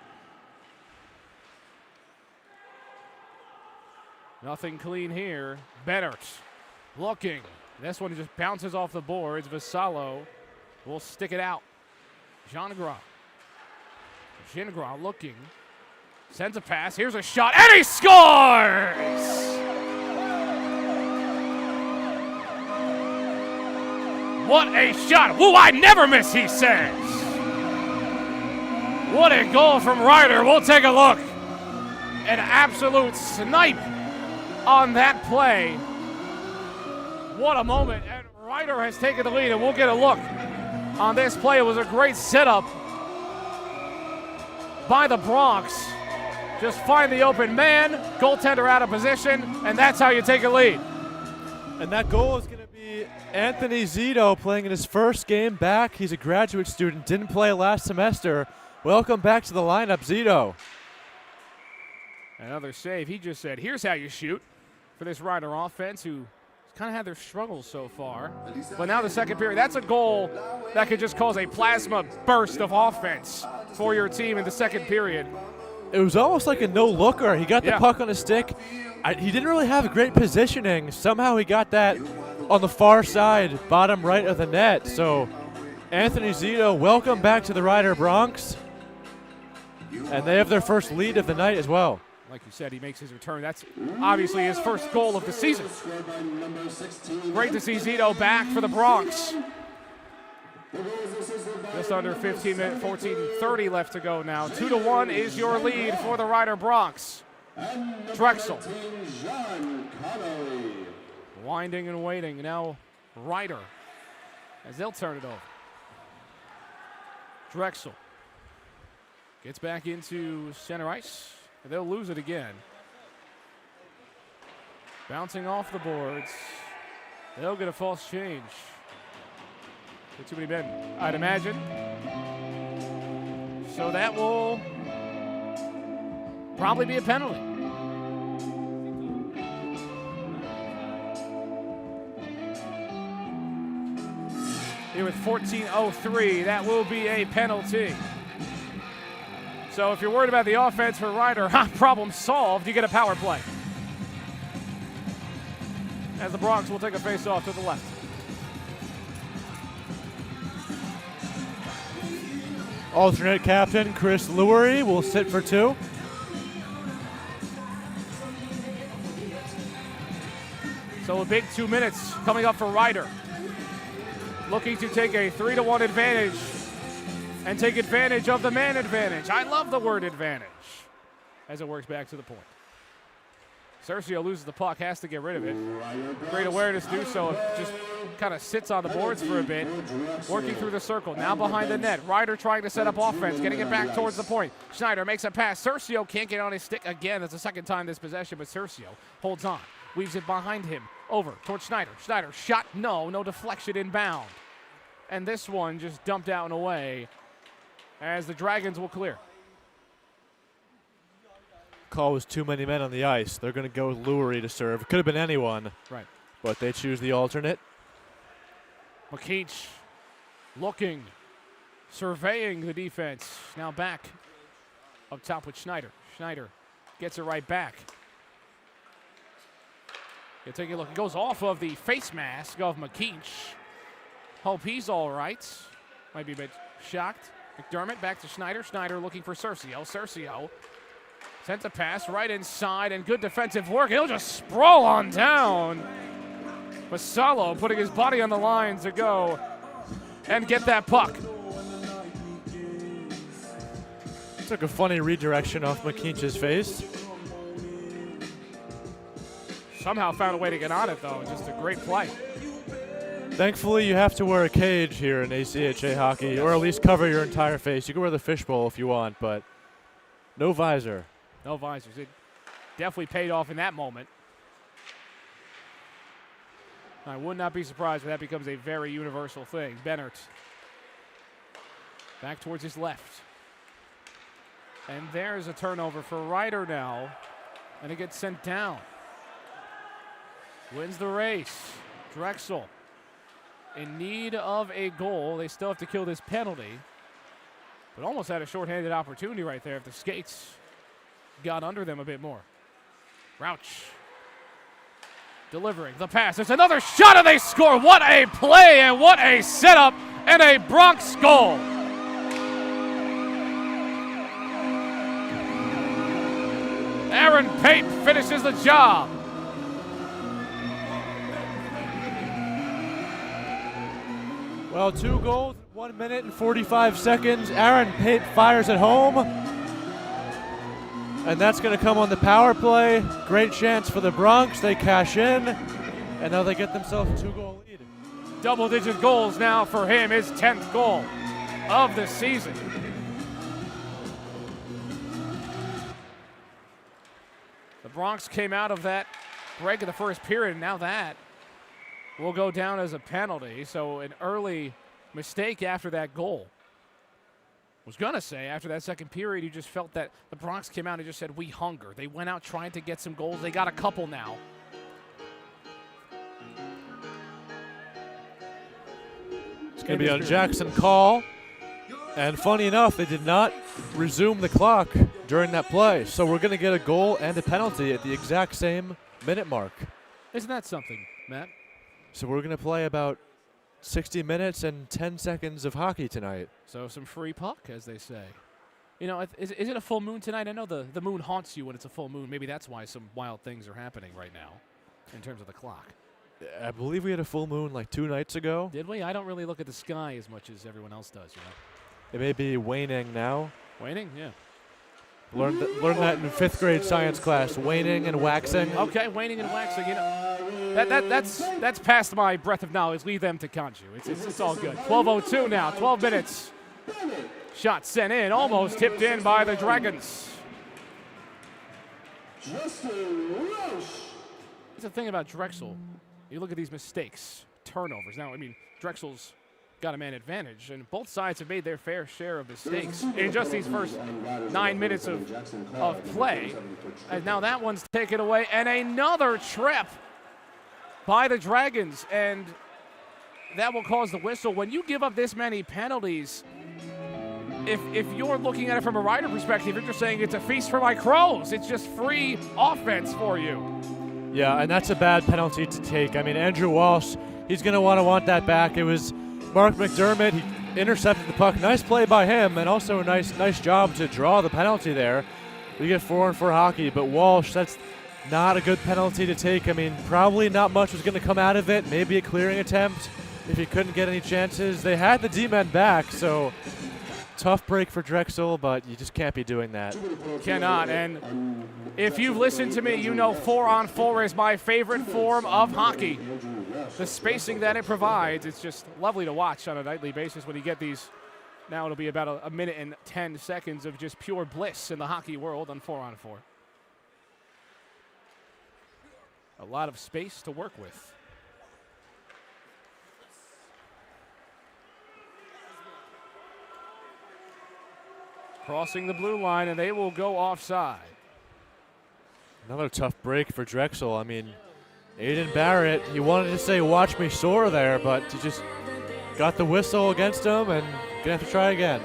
Nothing clean here. Bennert looking. This one just bounces off the boards. Vassallo will stick it out. Gingras looking. Sends a pass. Here's a shot, and he scores! What a shot. Woo, I never miss, he says. What a goal from Rider. We'll take a look. An absolute snipe on that play. What a moment. And Rider has taken the lead, and we'll get a look on this play. It was a great setup by the Bronx. Just find the open man, goaltender out of position, and that's how you take a lead. And that goal is going to be Anthony Zito playing in his first game back. He's a graduate student, didn't play last semester. Welcome back to the lineup, Zito. Another save. He just said, here's how you shoot for this Rider offense, who kind of had their struggles so far. But now the second period, that's a goal that could just cause a plasma burst of offense for your team in the second period. It was almost like a no-looker. He got the puck on his stick. He didn't really have great positioning. Somehow he got that on the far side, bottom right of the net. So Anthony Zito, welcome back to the Rider Bronx. And they have their first lead of the night as well. Like you said, he makes his return. That's obviously his first goal of the season. Great to see Zito back for the Bronx. Just under 15 minutes, 14:30 left to go now. 2-1 is your lead for the Rider Bronx. Drexel. Winding and waiting. Now Rider as they'll turn it over. Drexel gets back into center ice. And they'll lose it again. Bouncing off the boards. They'll get a false change. Too many men, I'd imagine. So that will probably be a penalty. Here with 14:03, that will be a penalty. So if you're worried about the offense for Rider, problem solved, you get a power play. As the Bronx will take a face-off to the left. Alternate captain Chris Lurie will sit for 2. So a big 2 minutes coming up for Ryder. Looking to take a 3-1 advantage and take advantage of the man advantage. I love the word advantage as it works back to the point. Cercio loses the puck, has to get rid of it. Great awareness to do so. Just kind of sits on the boards for a bit, working through the circle. Now behind the net. Ryder trying to set up offense, getting it back towards the point. Schneider makes a pass. Cercio can't get on his stick again. That's the second time this possession, but Cercio holds on. Weaves it behind him. Over towards Schneider. Schneider shot, no deflection inbound. And this one just dumped out and away as the Dragons will clear. Call was too many men on the ice. They're going to go with Lurie to serve. Could have been anyone. Right. But they choose the alternate. McKeach looking, surveying the defense. Now back up top with Schneider. Schneider gets it right back. You take a look. It goes off of the face mask of McKeach. Hope he's all right. Might be a bit shocked. McDermott back to Schneider. Schneider looking for Cercio. Cercio sent a pass right inside, and good defensive work. He'll just sprawl on down. Masalo putting his body on the line to go and get that puck. Took a funny redirection off McKeach's face. Somehow found a way to get on it, though. Just a great play. Thankfully, you have to wear a cage here in ACHA hockey, or at least cover your entire face. You can wear the fishbowl if you want, but no visor. No visors. It definitely paid off in that moment. I would not be surprised if that becomes a very universal thing. Bennert back towards his left. And there's a turnover for Ryder now, and it gets sent down. Wins the race. Drexel in need of a goal. They still have to kill this penalty, but almost had a shorthanded opportunity right there if the skates got under them a bit more. Rauch delivering the pass. It's another shot and they score. What a play and what a setup and a Bronx goal. Aaron Pape finishes the job. Well, 2 goals, 1 minute and 45 seconds. Aaron Pape fires at home. And that's going to come on the power play. Great chance for the Bronx. They cash in, and now they get themselves a 2-goal lead. Double-digit goals now for him, his 10th goal of the season. The Bronx came out of that break in the first period, and now that will go down as a penalty. So an early mistake after that goal. Was going to say, after that second period, you just felt that the Bronx came out and just said, we hunger. They went out trying to get some goals. They got a couple now. It's going to be on Jackson Call. And funny enough, they did not resume the clock during that play. So we're going to get a goal and a penalty at the exact same minute mark. Isn't that something, Matt? So we're going to play about 60 minutes and 10 seconds of hockey tonight. So some free puck, as they say. You know, is it a full moon tonight? I know the moon haunts you when it's a full moon. Maybe that's why some wild things are happening right now in terms of the clock. I believe we had a full moon like 2 nights ago. Did we? I don't really look at the sky as much as everyone else does, you know. It may be waning now. Waning? Yeah. Learned that in 5th grade science class. Waning and waxing. Okay, waning and waxing. You know, that's past my breadth of knowledge. Leave them to Kanju. It's all good. 12:02 now. 12 minutes. Shot sent in, almost tipped in by the Dragons. That's the thing about Drexel. You look at these mistakes, turnovers. Now, I mean, Drexel's got a man advantage, and both sides have made their fair share of mistakes in just these first 9 minutes of play. And now that one's taken away, and another trip by the Dragons, and that will cause the whistle. When you give up this many penalties, if you're looking at it from a Ryder perspective, you're just saying it's a feast for my Crows. It's just free offense for you. Yeah, and that's a bad penalty to take. I mean, Andrew Walsh, he's going to want that back. It was Mark McDermott. He intercepted the puck. Nice play by him, and also a nice job to draw the penalty there. We get 4-on-4 hockey, but Walsh, not a good penalty to take. I mean, probably not much was going to come out of it. Maybe a clearing attempt if he couldn't get any chances. They had the D-men back, so tough break for Drexel, but you just can't be doing that. Cannot. And if you've listened to me, you know 4-on-4 is my favorite form of hockey. The spacing that it provides, it's just lovely to watch on a nightly basis when you get these. Now it'll be about a minute and 10 seconds of just pure bliss in the hockey world on 4-on-4. A lot of space to work with. Crossing the blue line, and they will go offside. Another tough break for Drexel. I mean, Aiden Barrett, he wanted to say, "Watch me soar" there, but he just got the whistle against him and gonna have to try again.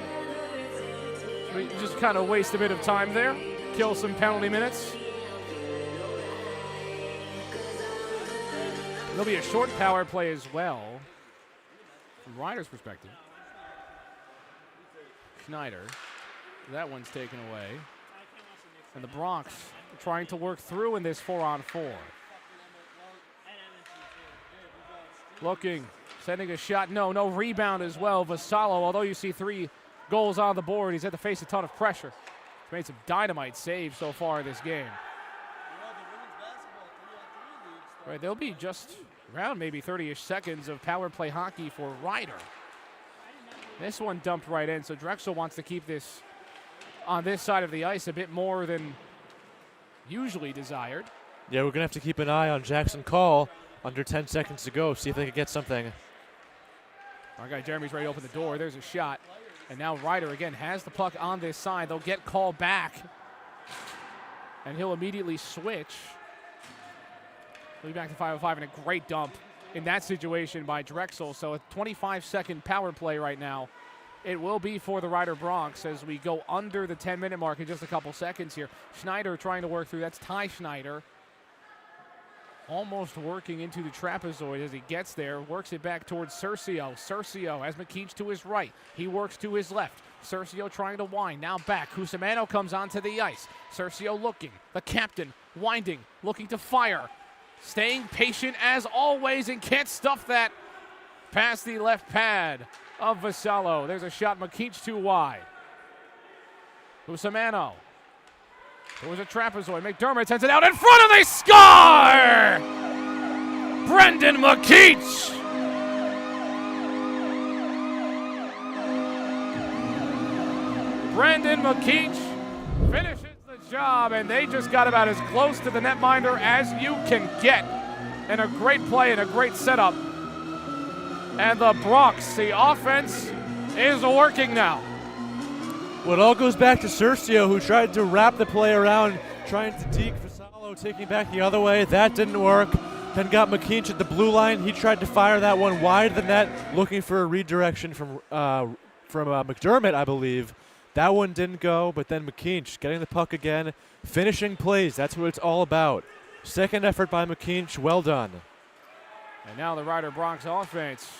We just kind of waste a bit of time there, kill some penalty minutes. There'll be a short power play as well, from Ryder's perspective. Schneider, that one's taken away. And the Bronx trying to work through in this 4-on-4. Looking, sending a shot, no rebound as well. Vassallo, although you see 3 goals on the board, he's had to face a ton of pressure. He's made some dynamite saves so far in this game. Right, there'll be just around maybe 30-ish seconds of power play hockey for Ryder. This one dumped right in, so Drexel wants to keep this on this side of the ice a bit more than usually desired. Yeah, we're going to have to keep an eye on Jackson Call. Under 10 seconds to go, see if they can get something. Our guy Jeremy's ready to open the door. There's a shot. And now Ryder again has the puck on this side. They'll get called back. And he'll immediately switch. He'll be back to 5-on-5 and a great dump in that situation by Drexel. So a 25-second power play right now. It will be for the Ryder Bronx as we go under the 10-minute mark in just a couple seconds here. Schneider trying to work through. That's Ty Schneider. Almost working into the trapezoid as he gets there. Works it back towards Cercio. Cercio has McKeach to his right. He works to his left. Cercio trying to wind. Now back. Cusimano comes onto the ice. Cercio looking. The captain winding. Looking to fire. Staying patient as always and can't stuff that past the left pad of Vassallo. There's a shot. McKeach too wide. Cusimano. There was a trapezoid. McDermott sends it out in front and they score! Brendan McKeach! Brendan McKeach finishes the job, and they just got about as close to the netminder as you can get. And a great play and a great setup. And the Bronx, the offense is working now. Well, it all goes back to Cercio, who tried to wrap the play around, trying to deke Vassallo, taking back the other way. That didn't work. Then got McKeach at the blue line. He tried to fire that one wide of the net, looking for a redirection from McDermott, I believe. That one didn't go, but then McKeach getting the puck again, finishing plays. That's what it's all about. Second effort by McKeach, well done. And now the Ryder Bronx offense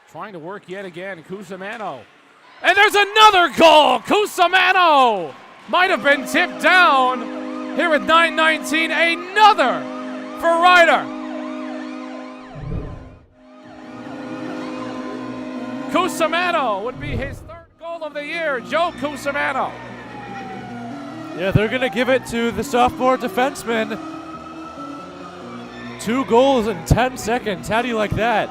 trying to work yet again. Cusimano. And there's another goal! Cusimano might have been tipped down here with 9:19. Another for Ryder. Cusimano would be his 3rd goal of the year. Joe Cusimano. Yeah, they're going to give it to the sophomore defenseman. 2 goals in 10 seconds. How do you like that?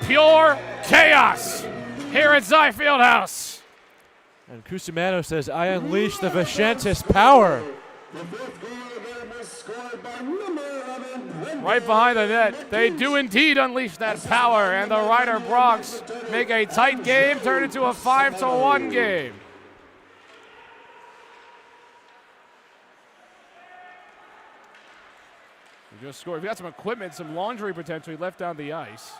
Pure chaos here at Zy Fieldhouse. And Cusimano says, "I unleash the Vichentis power." Right behind the net. They do indeed unleash that power, and the Ryder Bronx make a tight game turn into a 5-1 game. We just scored. We got some equipment, some laundry potentially left on the ice.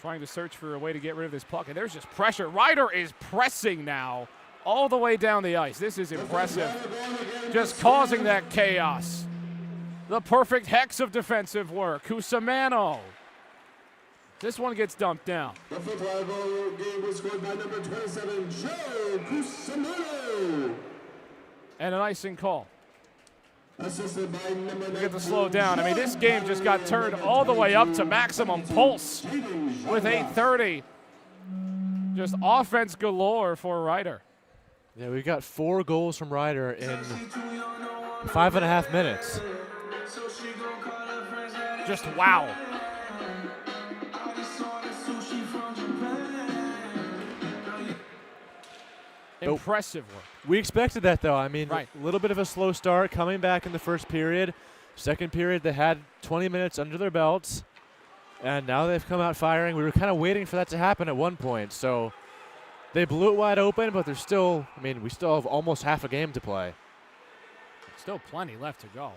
Trying to search for a way to get rid of this puck, and there's just pressure. Ryder is pressing now all the way down the ice. This is impressive. Just causing that chaos. The perfect hex of defensive work. Cusimano This one gets dumped down. The fifth rival game was scored by number 27, Joe Cusimano. And an icing call. Assisted by number We get to slow down. I mean, this game just got turned all the way up to maximum pulse with 8:30. Just offense galore for Ryder. Yeah, we got 4 goals from Ryder in 5.5 minutes. Just wow. Impressive work. We expected that, though. I mean, Right. a little bit of a slow start coming back in the first period. Second period, they had 20 minutes under their belts, and now they've come out firing. We were kind of waiting for that to happen at one point, so they blew it wide open, but there's still, I mean, we still have almost half a game to play. Still plenty left to go.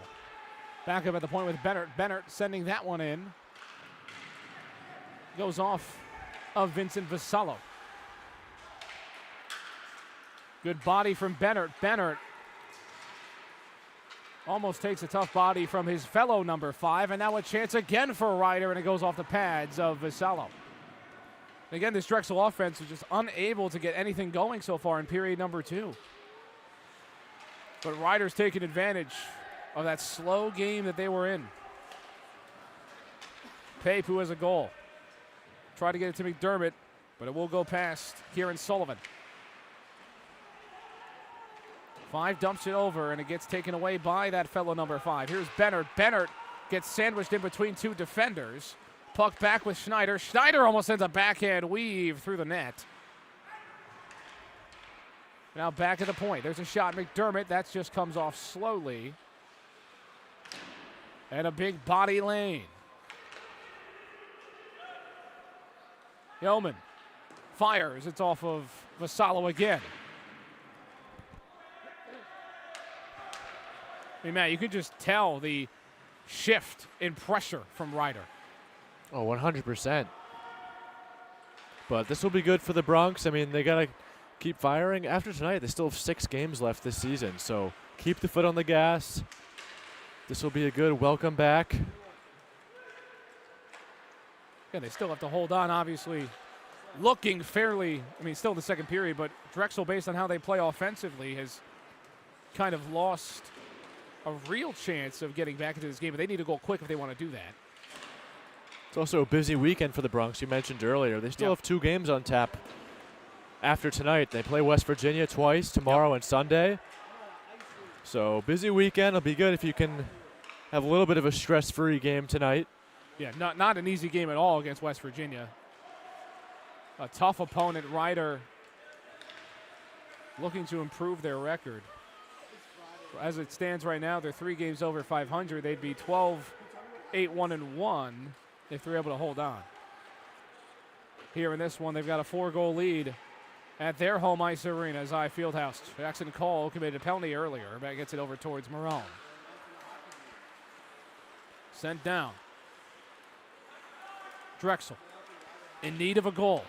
Back up at the point with Bennett. Bennett sending that one in. Goes off of Vincent Vasallo. Good body from Bennett. Bennett almost takes a tough body from his fellow number 5, and now a chance again for Ryder, and it goes off the pads of Vasallo. Again, this Drexel offense was just unable to get anything going so far in period number 2. But Ryder's taking advantage of that slow game that they were in. Pape, who has a goal. Try to get it to McDermott, but it will go past Kieran Sullivan. 5 dumps it over, and it gets taken away by that fellow number 5. Here's Bennett. Bennett gets sandwiched in between 2 defenders. Puck back with Schneider. Schneider almost sends a backhand weave through the net. Now back at the point. There's a shot. McDermott. That just comes off slowly. And a big body lane. Yeoman fires. It's off of Vasallo again. I mean, Matt, you could just tell the shift in pressure from Ryder. Oh, 100%. But this will be good for the Bronx. I mean, they got to keep firing. After tonight, they still have 6 games left this season. So keep the foot on the gas. This will be a good welcome back. Yeah, they still have to hold on, obviously. Looking fairly, I mean, still in the second period, but Drexel, based on how they play offensively, has kind of lost a real chance of getting back into this game. But they need to go quick if they want to do that. It's also a busy weekend for the Bronx. You mentioned earlier. They still have 2 games on tap after tonight. They play West Virginia twice, tomorrow and Sunday. So busy weekend. It'll be good if you can have a little bit of a stress-free game tonight. Yeah, not an easy game at all against West Virginia. A tough opponent. Ryder looking to improve their record. As it stands right now, they're 3 games over 500. They'd be 12-8-1-1 if they're able to hold on. Here in this one, they've got a 4-goal lead at their home ice arena, Zai Fieldhouse. Jackson Cole committed a penalty earlier. That gets it over towards Marone. Sent down. Drexel in need of a goal.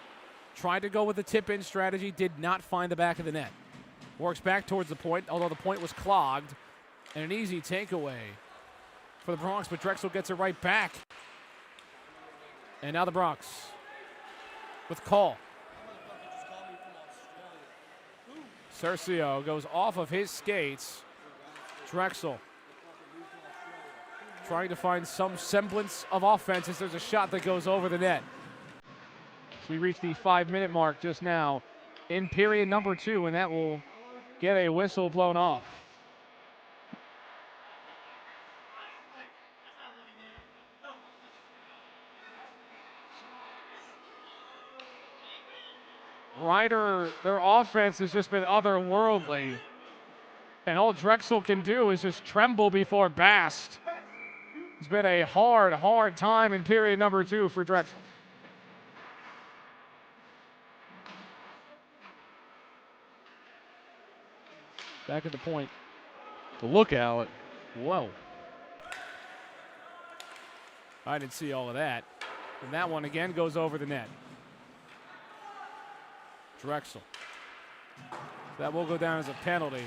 Tried to go with the tip-in strategy, did not find the back of the net. Works back towards the point, although the point was clogged. And an easy takeaway for the Bronx, but Drexel gets it right back. And now the Bronx with Call. Cercio goes off of his skates. Drexel trying to find some semblance of offense as there's a shot that goes over the net. So we reach the 5-minute mark just now in period number 2, and that will get a whistle blown off. Ryder, their offense has just been otherworldly. And all Drexel can do is just tremble before Bast. It's been a hard time in period number 2 for Drexel. Back at the point. The lookout. Whoa. I didn't see all of that. And that one again goes over the net. Drexel. That will go down as a penalty.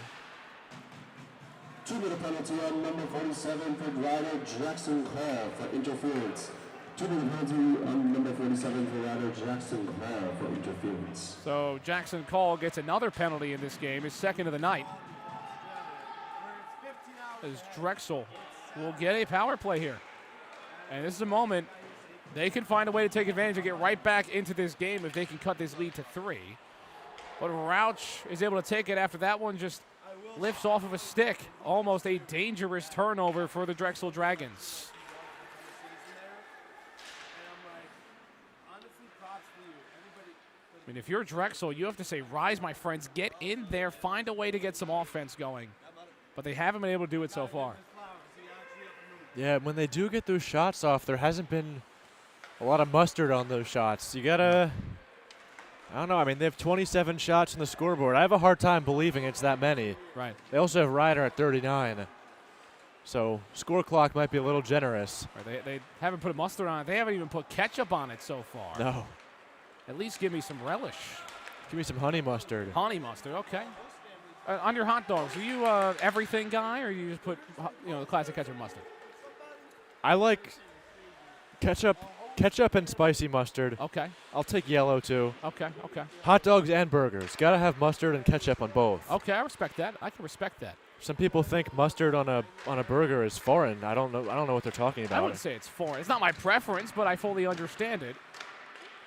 2-minute penalty on number 47 for Ryder, Jackson Call for interference. To the penalty on number 47 for rider Jackson Call for interference. So Jackson Call gets another penalty in this game, his second of the night. As Drexel will get a power play here. And this is a moment they can find a way to take advantage and get right back into this game if they can cut this lead to 3. But Rauch is able to take it after that one just lifts off of a stick. Almost a dangerous turnover for the Drexel Dragons. I mean, if you're Drexel, you have to say, rise, my friends, get in there, find a way to get some offense going. But they haven't been able to do it so far. Yeah, when they do get those shots off, there hasn't been a lot of mustard on those shots. You gotta, I don't know, I mean, they have 27 shots on the scoreboard. I have a hard time believing it's that many. Right. They also have Ryder at 39. So score clock might be a little generous. Right, they haven't put a mustard on it. They haven't even put ketchup on it so far. No. At least give me some relish. Give me some honey mustard. Honey mustard, okay. On your hot dogs, are you everything guy, or you just put the classic ketchup mustard? I like ketchup and spicy mustard. Okay. I'll take yellow too. Okay. Hot dogs and burgers. Gotta have mustard and ketchup on both. Okay, I respect that. I can respect that. Some people think mustard on a burger is foreign. I don't know what they're talking about. I wouldn't say it's foreign. It's not my preference, but I fully understand it.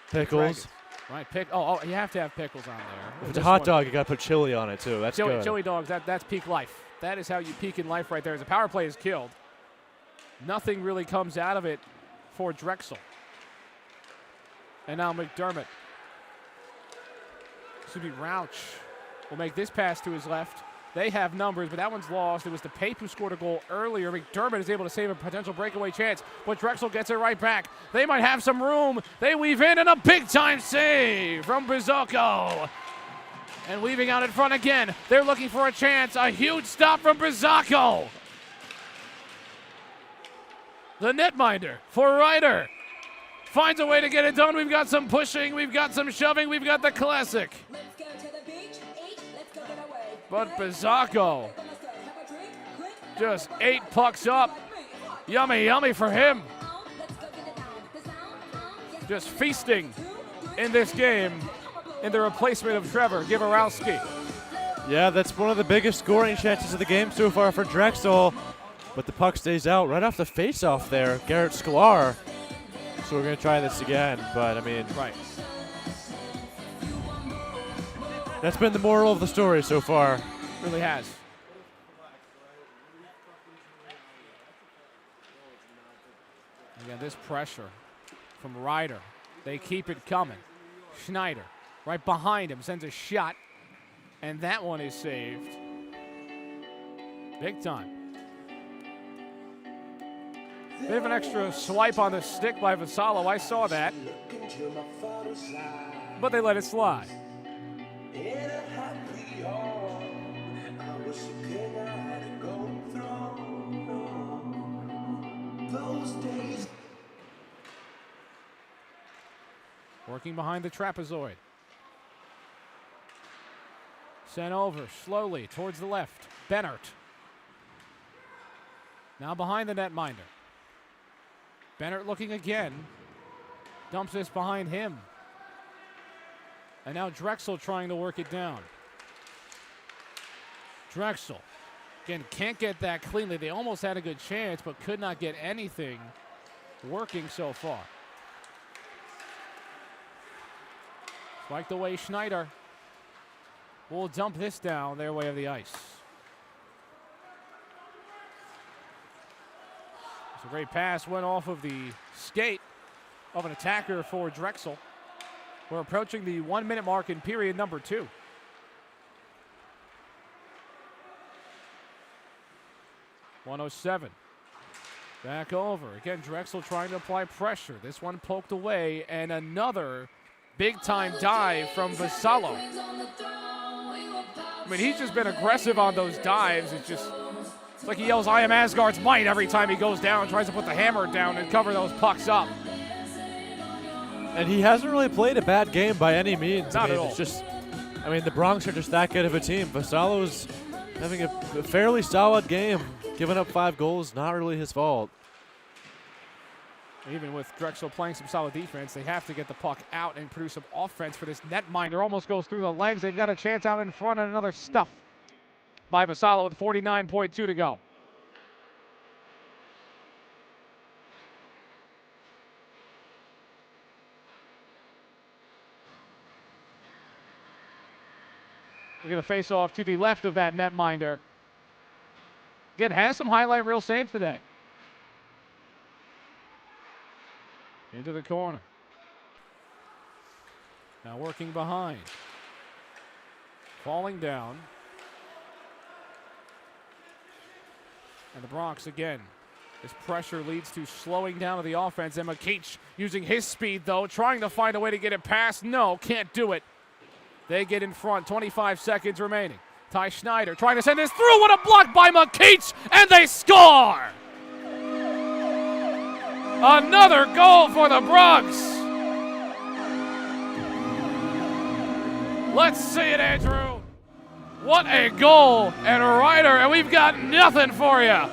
Pickles. Right, oh, you have to have pickles on there. If it's a hot dog, you gotta put chili on it too. That's good. Chili dogs, that's peak life. That is how you peak in life right there. As the power play is killed, nothing really comes out of it for Drexel. And now McDermott. Excuse me, Rauch will make this pass to his left. They have numbers, but that one's lost. It was DePape who scored a goal earlier. McDermott is able to save a potential breakaway chance, but Drexel gets it right back. They might have some room. They weave in, and a big-time save from Bizzacco. And weaving out in front again. They're looking for a chance. A huge stop from Bizzacco. The netminder for Ryder finds a way to get it done. We've got some pushing. We've got some shoving. We've got the classic. But Bizzacco just 8 pucks up. Yummy, yummy for him. Just feasting in this game in the replacement of Trevor Giborowski. Yeah, that's one of the biggest scoring chances of the game so far for Drexel. But the puck stays out right off the face-off there. Garrett Sklar. So we're going to try this again. But, I mean, right. That's been the moral of the story so far. Really has. Again, this pressure from Ryder. They keep it coming. Schneider right behind him sends a shot. And that one is saved. Big time. Bit of an extra swipe on the stick by Vassallo. I saw that. But they let it slide. Working behind the trapezoid. Sent over slowly towards the left. Bennert. Now behind the netminder. Bennert looking again. Dumps this behind him. And now Drexel trying to work it down. Drexel, again, can't get that cleanly. They almost had a good chance, but could not get anything working so far. Like the way Schneider will dump this down their way of the ice. It's a great pass, went off of the skate of an attacker for Drexel. We're approaching the 1 minute mark in period number 2. .107. Back over. Again, Drexel trying to apply pressure. This one poked away, and another big-time dive from Vassallo. I mean, he's just been aggressive on those dives. It's like he yells, "I am Asgard's might," every time he goes down and tries to put the hammer down and cover those pucks up. And he hasn't really played a bad game by any means. Not at all. It's just, I mean, the Bronx are just that good of a team. Vassallo's having a fairly solid game. Giving up 5 goals, not really his fault. Even with Drexel playing some solid defense, they have to get the puck out and produce some offense for this netminder. Almost goes through the legs. They've got a chance out in front and another stuff by Vassallo with 49.2 to go. We're going to face off to the left of that netminder. Again, has some highlight reel saves today. Into the corner. Now working behind. Falling down. And the Bronx again. This pressure leads to slowing down of the offense. And McKeach using his speed, though, trying to find a way to get it past. No, can't do it. They get in front, 25 seconds remaining. Ty Schneider trying to send this through. What a block by McKeach, and they score! Another goal for the Bronx. Let's see it, Andrew. What a goal, and Ryder, and we've got nothing for you.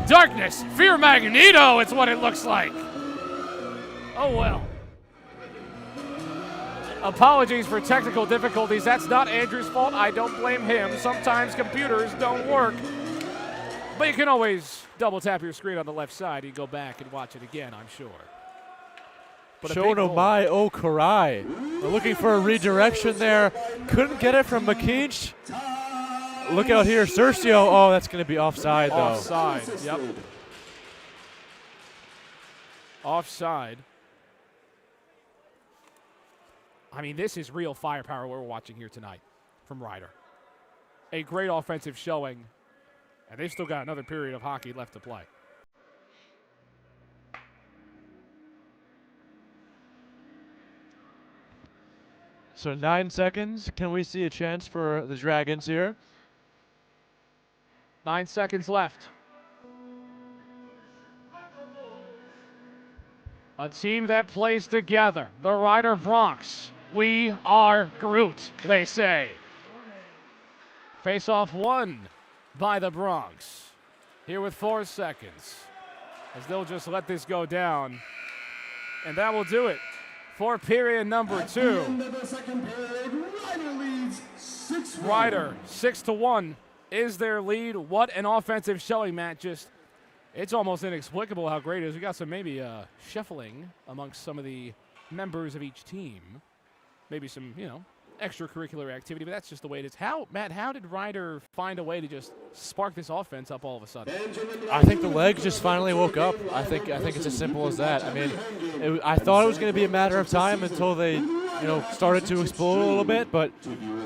Darkness, Fear Magneto, it's what it looks like. Oh well. Apologies for technical difficulties. That's not Andrew's fault. I don't blame him. Sometimes computers don't work. But you can always double tap your screen on the left side. You can go back and watch it again, I'm sure. But Shonomai Okarai. We're looking for a redirection there. Couldn't get it from McKeach. Look out here, Cercio. Oh, that's going to be offside, though. Offside, yep. Offside. I mean, this is real firepower we're watching here tonight from Ryder. A great offensive showing, and they've still got another period of hockey left to play. So 9 seconds. Can we see a chance for the Dragons here? 9 seconds left. A team that plays together, the Ryder Bronx. We are Groot, they say. Face-off won by the Bronx. Here with 4 seconds. As they'll just let this go down. And that will do it for period number 2. Ryder 6-1 is their lead. What an offensive showing, Matt. It's almost inexplicable how great it is. We got some maybe shuffling amongst some of the members of each team. Maybe some, extracurricular activity, but that's just the way it is. Matt, how did Ryder find a way to just spark this offense up all of a sudden? I think the legs just finally woke up. I think it's as simple as that. I mean, I thought it was going to be a matter of time until they, started to explode a little bit. But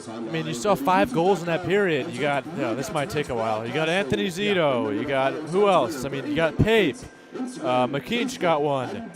I mean, you saw 5 goals in that period. You got, this might take a while. You got Anthony Zito. You got who else? I mean, you got Pape. McKeach got one.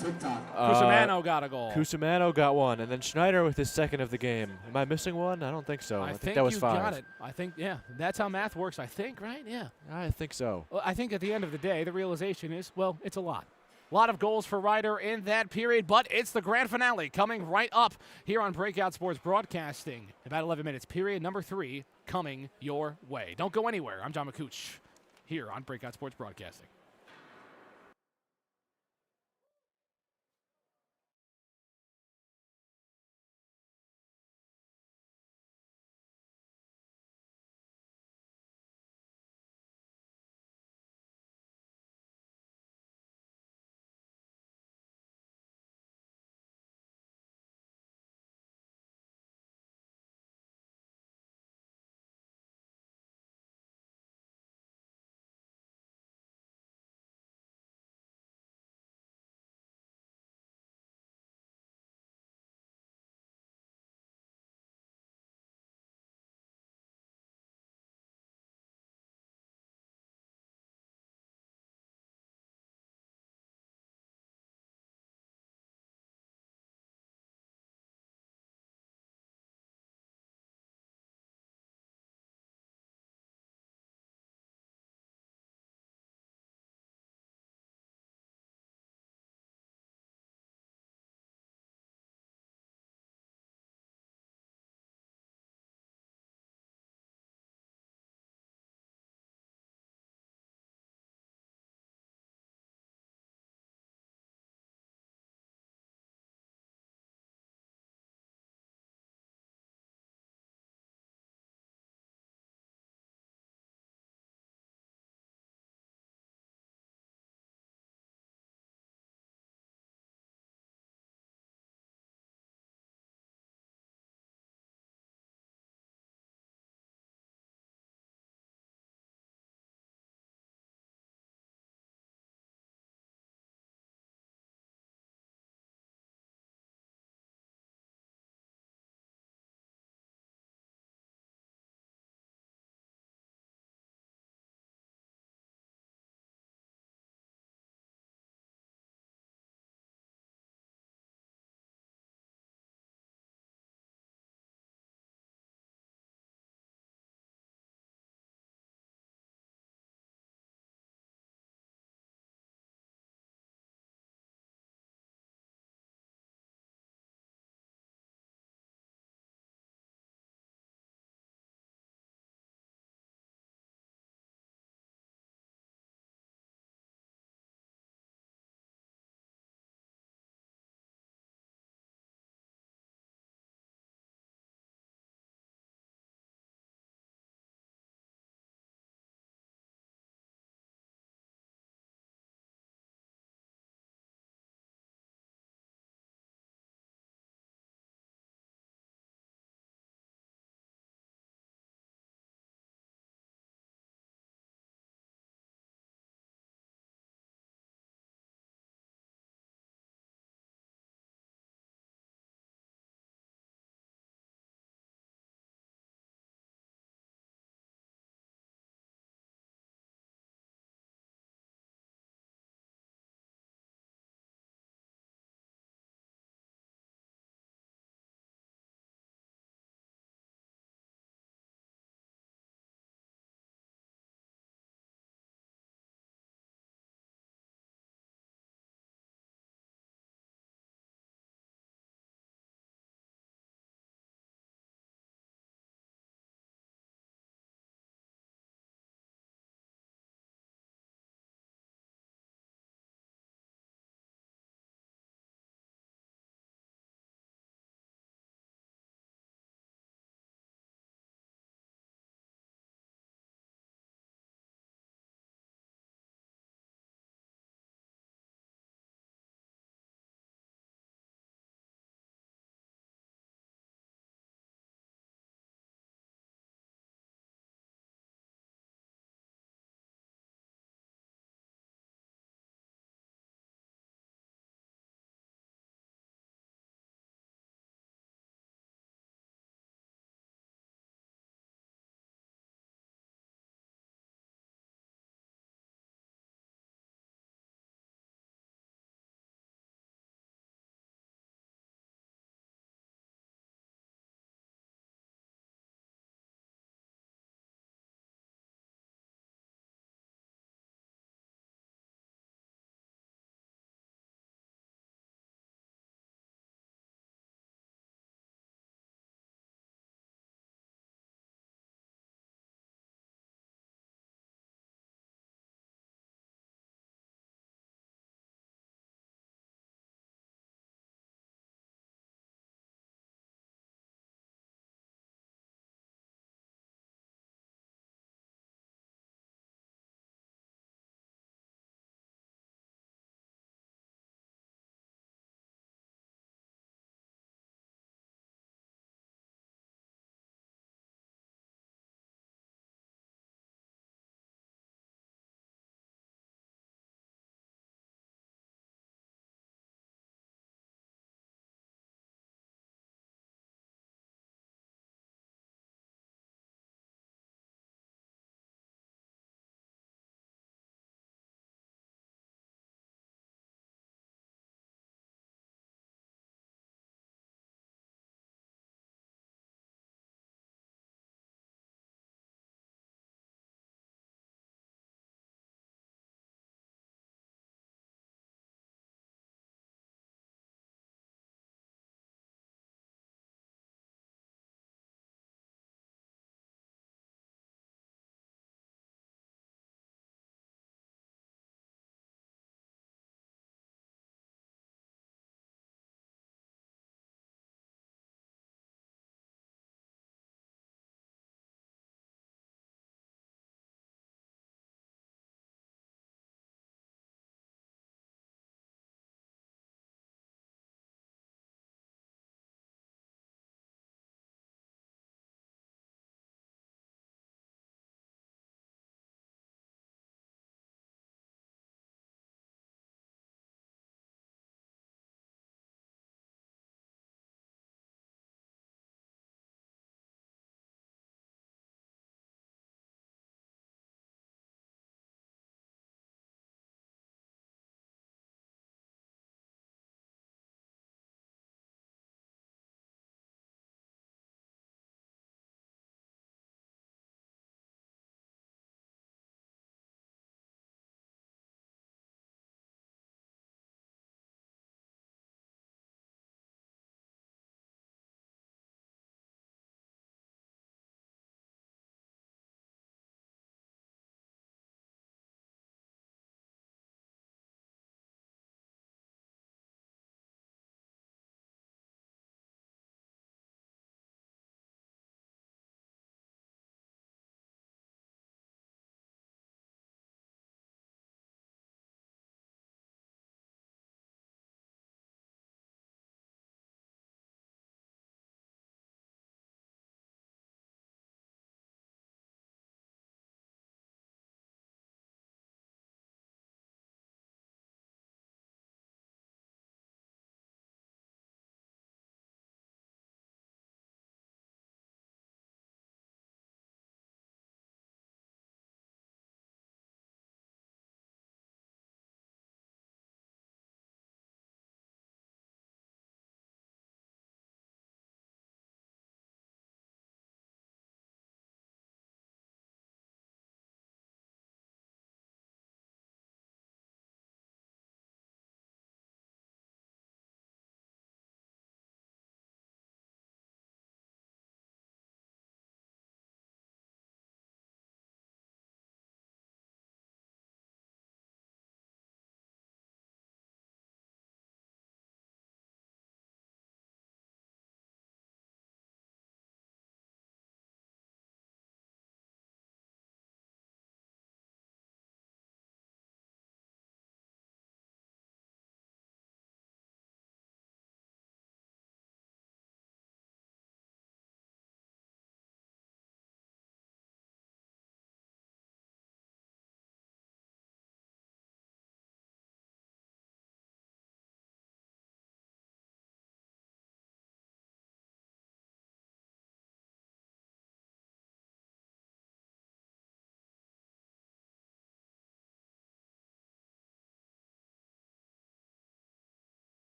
Cusimano got a goal. Cusimano got one, and then Schneider with his second of the game. Am I missing one? I don't think so. I think that was 5. Got it. I think, that's how math works, I think, right? Yeah. I think so. Well, I think at the end of the day, the realization is, well, it's a lot. A lot of goals for Ryder in that period, but it's the grand finale coming right up here on Breakout Sports Broadcasting. About 11 minutes, period number 3 coming your way. Don't go anywhere. I'm John McCooch here on Breakout Sports Broadcasting.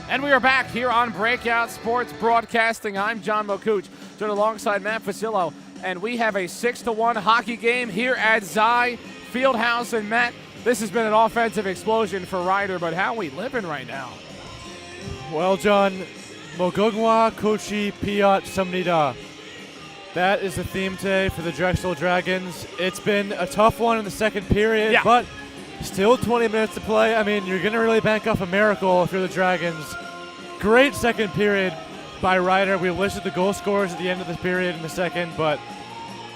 And we are back here on Breakout Sports Broadcasting. I'm John Mokuch, joined alongside Matt Facillo, and we have a 6-1 hockey game here at Xi Fieldhouse. And Matt, this has been an offensive explosion for Ryder, but how are we living right now? Well, John, Mogungwa Kochi Piat Samnida. That is the theme today for the Drexel Dragons. It's been a tough one in the second period, but still 20 minutes to play. I mean, you're going to really bank off a miracle if you're the Dragons. Great second period by Ryder. We listed the goal scorers at the end of the period in the second, but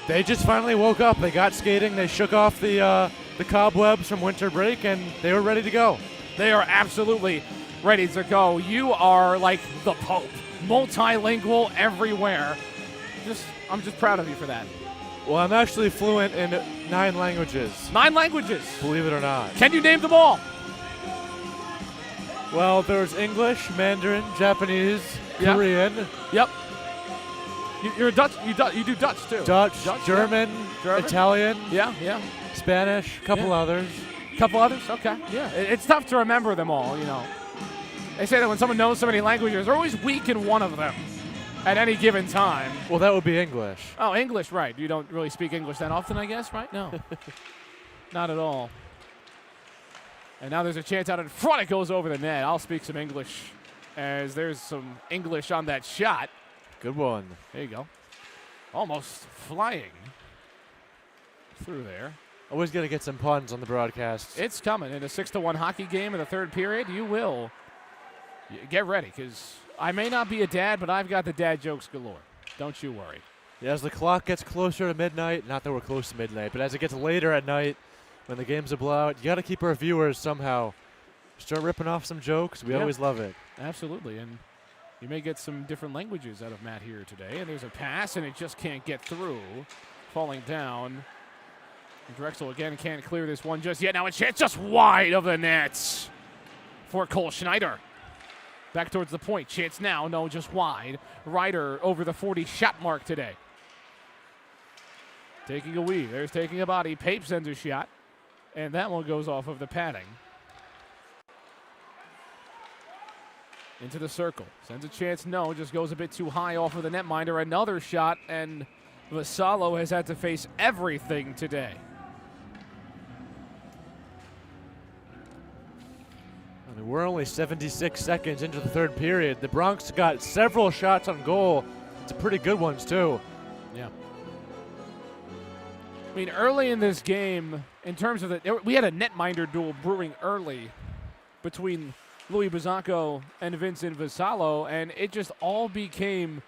they just finally woke up. They got skating. They shook off the cobwebs from winter break, and they were ready to go. They are absolutely ready to go. You are like the Pope, multilingual everywhere. I'm just proud of you for that. Well, I'm actually fluent in 9 languages. 9 languages? Believe it or not. Can you name them all? Well, there's English, Mandarin, Japanese, Korean. Yep. You're Dutch. You do Dutch too. Dutch, German, Italian. Yeah. Spanish, a couple others. Couple others? Okay. Yeah. It's tough to remember them all, you know. They say that when someone knows so many languages, they're always weak in one of them at any given time. Well, that would be English. Oh, English, right. You don't really speak English that often, I guess, right? No. Not at all. And now there's a chance out in front. It goes over the net. I'll speak some English as there's some English on that shot. Good one. There you go. Almost flying through there. Always got to get some puns on the broadcast. It's coming. In a 6-1 hockey game in the third period, you will get ready, because I may not be a dad, but I've got the dad jokes galore. Don't you worry. Yeah, as the clock gets closer to midnight, not that we're close to midnight, but as it gets later at night, when the game's a blowout, you got to keep our viewers somehow start ripping off some jokes. We always love it. Absolutely. And you may get some different languages out of Matt here today. And there's a pass, and it just can't get through. Falling down. And Drexel again can't clear this one just yet. Now it's just wide of the nets for Cole Schneider. Back towards the point. Chance now. No, just wide. Ryder over the 40 shot mark today. Taking a weave. There's taking a body. Pape sends a shot. And that one goes off of the padding. Into the circle. Sends a chance. No, just goes a bit too high off of the netminder. Another shot. And Vassallo has had to face everything today. I mean, we're only 76 seconds into the third period. The Bronx got several shots on goal. It's pretty good ones, too. Yeah. I mean, early in this game, in terms of we had a netminder duel brewing early between Louis Bizzacco and Vincent Vassallo, and it just all became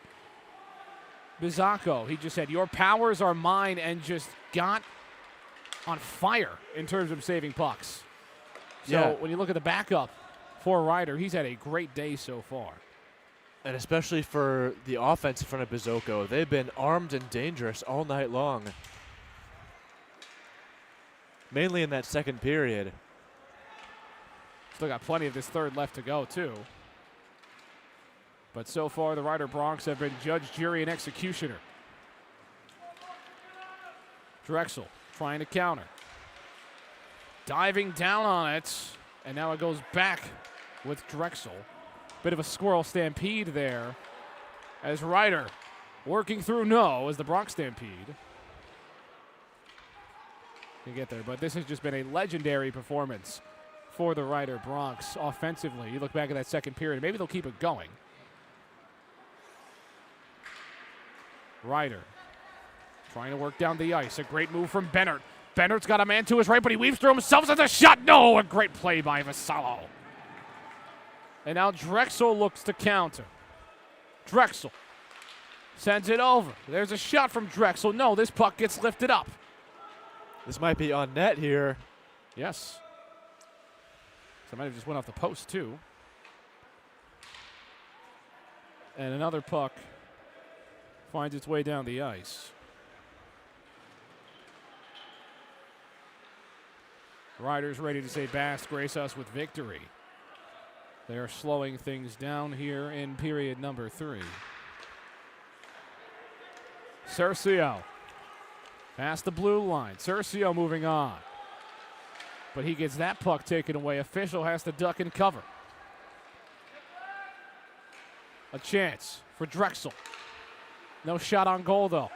Bizzacco. He just said, your powers are mine, and just got on fire in terms of saving pucks. So when you look at the backup for Ryder, he's had a great day so far. And especially for the offense in front of Bizzacco, they've been armed and dangerous all night long. Mainly in that second period. Still got plenty of this third left to go, too. But so far, the Ryder Bronx have been judge, jury, and executioner. Drexel trying to counter. Diving down on it, and now it goes back with Drexel. Bit of a squirrel stampede there as Ryder working through as the Bronx stampede. Can get there, but this has just been a legendary performance for the Ryder Bronx offensively. You look back at that second period, maybe they'll keep it going. Ryder trying to work down the ice. A great move from Bennert. Bennert's got a man to his right, but he weaves through himself as a shot. No, a great play by Vassallo. And now Drexel looks to counter. Drexel sends it over. There's a shot from Drexel. No, this puck gets lifted up. This might be on net here. Yes. So it might have just went off the post, too. And another puck finds its way down the ice. Ryder's ready to say, Bast, grace us with victory. They are slowing things down here in period number 3. Cercio past the blue line. Cercio moving on. But he gets that puck taken away. Official has to duck and cover. A chance for Drexel. No shot on goal, though.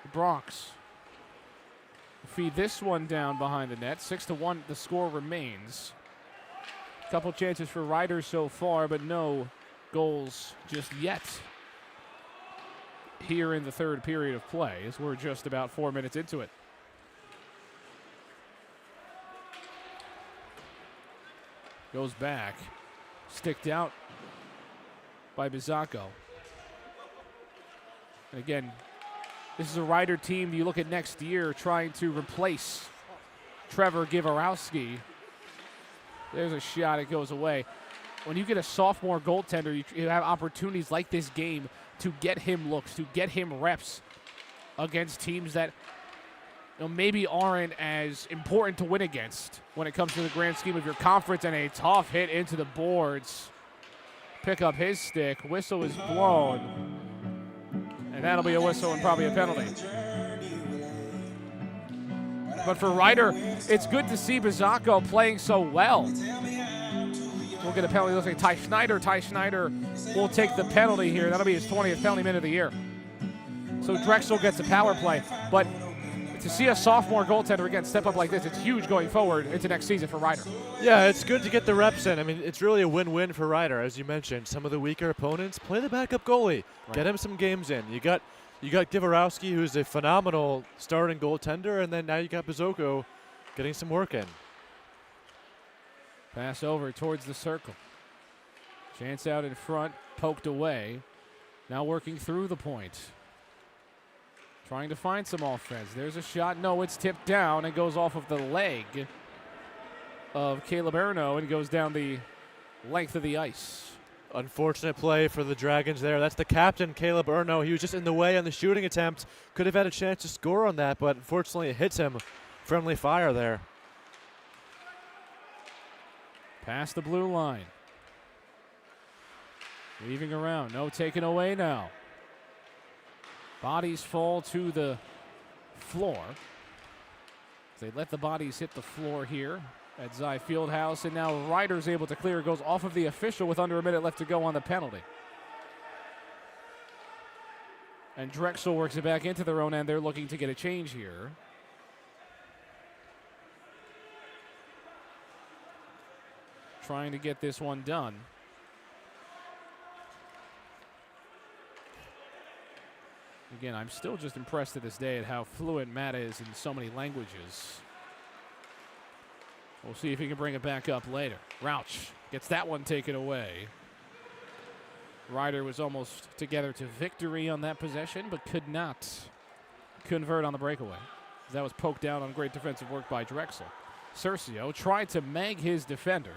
The Bronx feed this one down behind the net. 6-1, the score remains. Couple chances for Riders so far, but no goals just yet here in the third period of play, as we're just about 4 minutes into it. Goes back, sticked out by Bizzacco. And again, this is a Rider team you look at next year trying to replace Trevor Givarowski. There's a shot, it goes away. When you get a sophomore goaltender, you have opportunities like this game to get him looks, to get him reps against teams that maybe aren't as important to win against when it comes to the grand scheme of your conference. And a tough hit into the boards. Pick up his stick. Whistle is blown. And that'll be a whistle and probably a penalty. But for Rider, it's good to see Bizzacco playing so well. We'll get a penalty. Looks like Ty Schneider. Ty Schneider will take the penalty here. That'll be his 20th penalty minute of the year. So Drexel gets a power play. But to see a sophomore goaltender again step up like this, it's huge going forward into next season for Rider. Yeah, it's good to get the reps in. I mean, it's really a win-win for Rider. As you mentioned, some of the weaker opponents, play the backup goalie. Right. Get him some games in. You got Givarowski, who's a phenomenal starting goaltender, and then now you got Bizzacco getting some work in. Pass over towards the circle. Chance out in front, poked away. Now working through the point. Trying to find some offense. There's a shot. No, it's tipped down and goes off of the leg of Caleb Erno and goes down the length of the ice. Unfortunate play for the Dragons there. That's the captain, Caleb Erno. He was just in the way on the shooting attempt. Could have had a chance to score on that, but unfortunately it hits him. Friendly fire there. Past the blue line. Weaving around. No taken away now. Bodies fall to the floor. They let the bodies hit the floor here at Zy Fieldhouse, and now Rider's able to clear. It goes off of the official with under a minute left to go on the penalty. And Drexel works it back into their own end. They're looking to get a change here. Trying to get this one done. Again, I'm still just impressed to this day at how fluent Matt is in so many languages. We'll see if he can bring it back up later. Rauch gets that one taken away. Rider was almost together to victory on that possession, but could not convert on the breakaway. That was poked down on great defensive work by Drexel. Cercio tried to mag his defender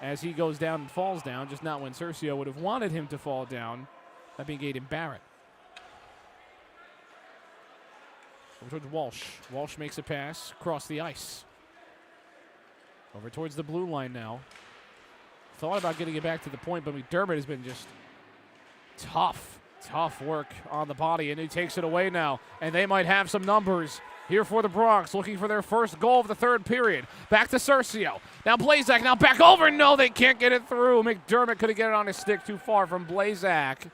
as he goes down and falls down, just not when Cercio would have wanted him to fall down, that being Aiden Barrett. Over towards Walsh. Walsh makes a pass across the ice. Over towards the blue line now. Thought about getting it back to the point, but McDermott has been just tough work on the body, and he takes it away now. And they might have some numbers here for the Bronx, looking for their first goal of the third period. Back to Cercio. Now Blazak, now back over. No, they can't get it through. McDermott couldn't get it on his stick too far from Blazak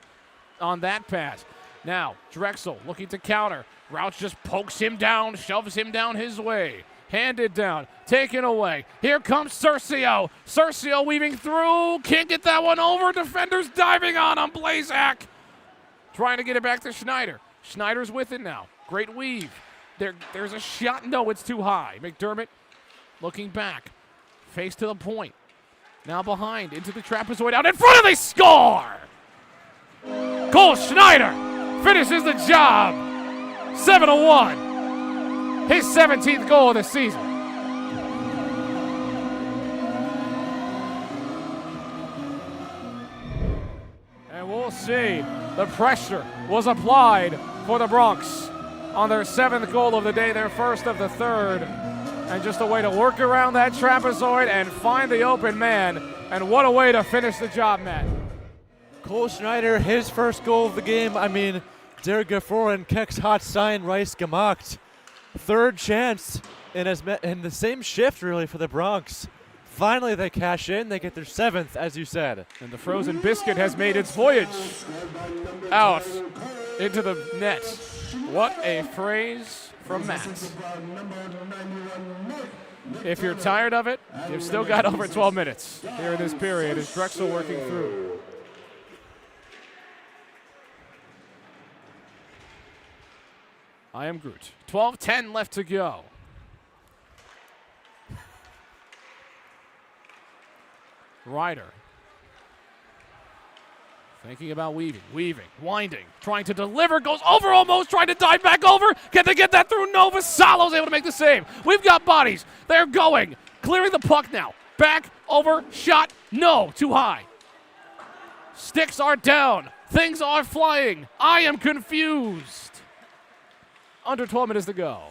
on that pass. Now, Drexel looking to counter. Rauch just pokes him down, shoves him down his way. Handed down, taken away. Here comes Cercio. Cercio weaving through. Can't get that one over. Defenders diving on him. Blazak trying to get it back to Schneider. Schneider's with it now. Great weave. There's a shot. No, it's too high. McDermott looking back. Face to the point. Now behind. Into the trapezoid. Out in front, and they score! Cole Schneider finishes the job. 7-1. His 17th goal of the season. And we'll see. The pressure was applied for the Bronx on their 7th goal of the day, their first of the third. And just a way to work around that trapezoid and find the open man. And what a way to finish the job, Matt. Cole Schneider, his first goal of the game. I mean, der Gefroren Keks hat sein Reis gemacht. Third chance in the same shift, really, for the Bronx. Finally, they cash in. They get their 7th, as you said. And the frozen biscuit has made its voyage out into the net. What a phrase from Matt. If you're tired of it, you've still got over 12 minutes here in this period as Drexel working through. I am Groot. 12:10 left to go. Ryder. Thinking about weaving, winding, trying to deliver, goes over almost, trying to dive back over. Can they get that through? No, Vassallo's able to make the save. We've got bodies. They're going. Clearing the puck now. Back, over, shot. No, too high. Sticks are down. Things are flying. I am confused. Under 12 minutes to go.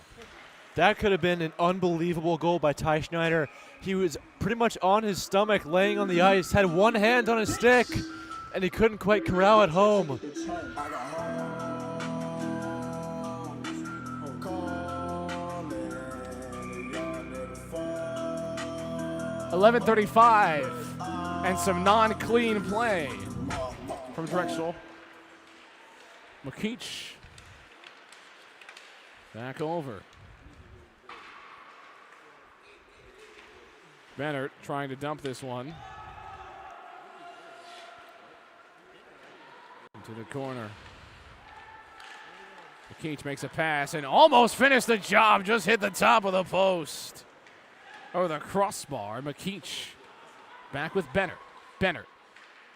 That could have been an unbelievable goal by Ty Schneider. He was pretty much on his stomach, laying on the ice, had one hand on his stick, and he couldn't quite corral it home. .11:35 and some non-clean play from Drexel. McKeach back over. Bennett trying to dump this one. Into the corner. McKeach makes a pass and almost finished the job. Just hit the top of the post. Or the crossbar. McKeach back with Bennett. Bennett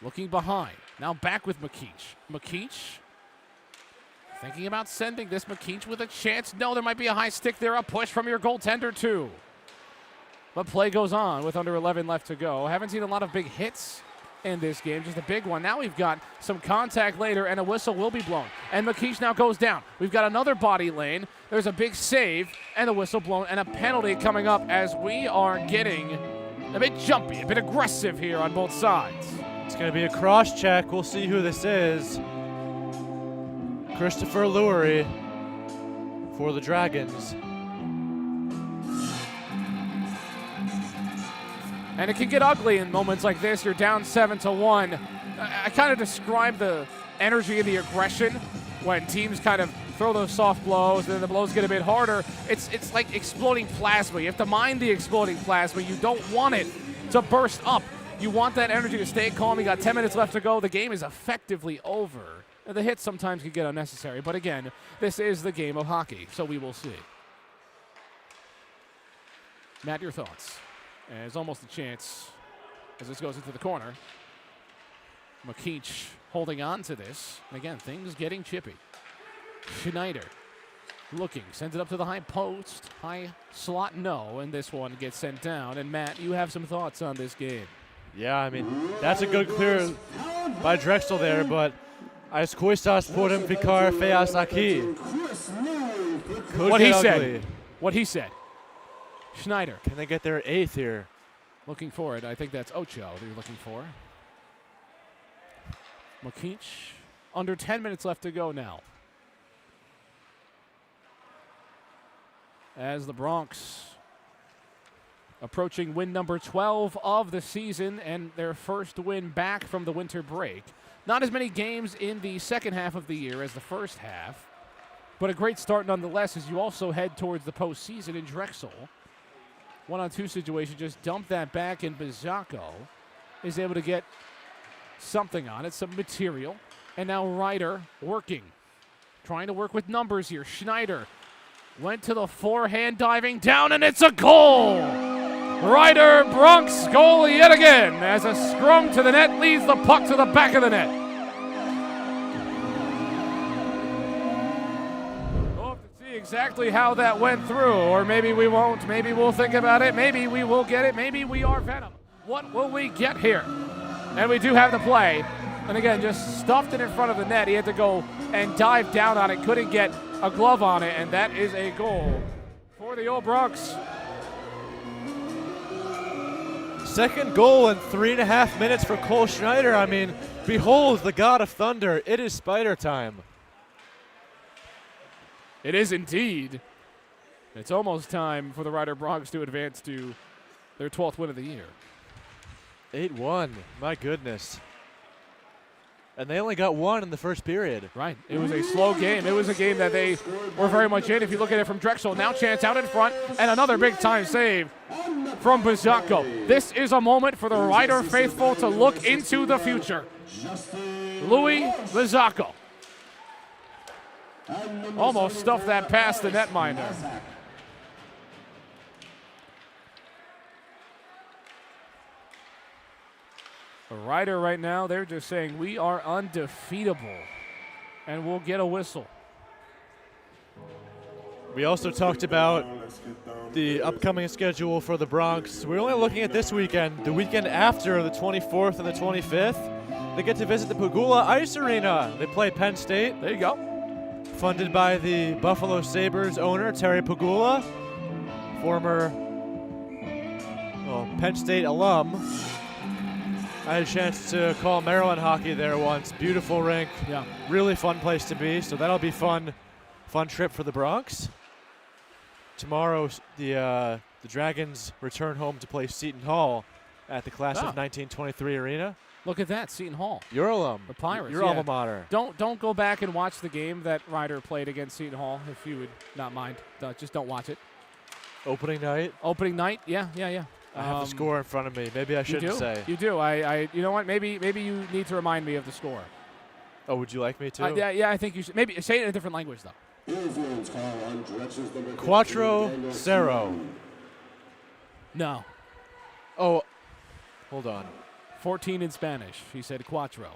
looking behind. Now back with McKeach. McKeach thinking about sending this. McKeach with a chance. No, there might be a high stick there. A push from your goaltender too. But play goes on with under 11 left to go. Haven't seen a lot of big hits in this game, just a big one. Now we've got some contact later, and a whistle will be blown. And McKeach now goes down. We've got another body lane. There's a big save, and a whistle blown, and a penalty coming up as we are getting a bit jumpy, a bit aggressive here on both sides. It's going to be a cross check. We'll see who this is. Christopher Lurie for the Dragons. And it can get ugly in moments like this. You're down 7-1. I kind of describe the energy and the aggression when teams kind of throw those soft blows, and then the blows get a bit harder. It's like exploding plasma. You have to mind the exploding plasma. You don't want it to burst up. You want that energy to stay calm. You got 10 minutes left to go. The game is effectively over. The hits sometimes can get unnecessary, but again, this is the game of hockey, so we will see. Matt, your thoughts? There's almost a chance as this goes into the corner. McKeach holding on to this. And again, things getting chippy. Schneider looking, sends it up to the high post. High slot, no, and this one gets sent down. And Matt, you have some thoughts on this game. Yeah, I mean, that's a good clear by Drexel there, but as Koistas podem vikar feas aquí. What he said. Schneider. Can they get their 8th here? Looking for it. I think that's Ocho they're looking for. McKeach. Under 10 minutes left to go now. As the Bronx approaching win number 12 of the season and their first win back from the winter break. Not as many games in the second half of the year as the first half, but a great start nonetheless as you also head towards the postseason in Drexel. 1-on-2 situation, just dump that back, and Bizzacco is able to get something on it, some material. And now Ryder working, trying to work with numbers here. Schneider went to the forehand, diving down, and it's a goal! Ryder Bronx goal yet again as a scrum to the net leads the puck to the back of the net. Exactly how that went through, or maybe we won't. Maybe we'll think about it. Maybe we will get it. Maybe we are Venom. What will we get here? And we do have the play. And again, just stuffed it in front of the net. He had to go and dive down on it. Couldn't get a glove on it, and that is a goal for the old Bronx. Second goal in 3.5 minutes for Cole Schneider. I mean, behold the God of Thunder. It is spider time. It is indeed. It's almost time for the Ryder Bronx to advance to Their 12th win of the year. 8-1. My goodness. And they only got one in the first period. Right. It was a slow game. It was a game that they were very much in. If you look at it from Drexel, now chance out in front, and another big-time save from Bizzacco. This is a moment for the Rider faithful to look into the future. Louis Bizzacco. Almost stuffed that past the netminder. A Rider right now, they're just saying we are undefeatable, and we'll get a whistle. We also talked about the upcoming schedule for the Bronx. We're only looking at this weekend. The weekend after, the 24th and the 25th, they get to visit the Pagula Ice Arena. They play Penn State. There you go. Funded by the Buffalo Sabres owner, Terry Pagula, former Penn State alum. I had a chance to call Maryland hockey there once. Beautiful rink. Yeah. Really fun place to be. So that'll be fun trip for the Bronx. Tomorrow, the Dragons return home to play Seton Hall at the Class of 1923 Arena. Look at that, Seton Hall. Your alum. The Pirates. Your alma mater. Don't go back and watch the game that Rider played against Seton Hall, if you would not mind. Just don't watch it. Opening night. Opening night. Yeah. I have the score in front of me. Maybe I shouldn't say. You do. You know what? Maybe you need to remind me of the score. Oh, would you like me to? Yeah, I think you should. Maybe say it in a different language, though. Quattro Zero. No. Oh, hold on. 14 in Spanish. He said cuatro.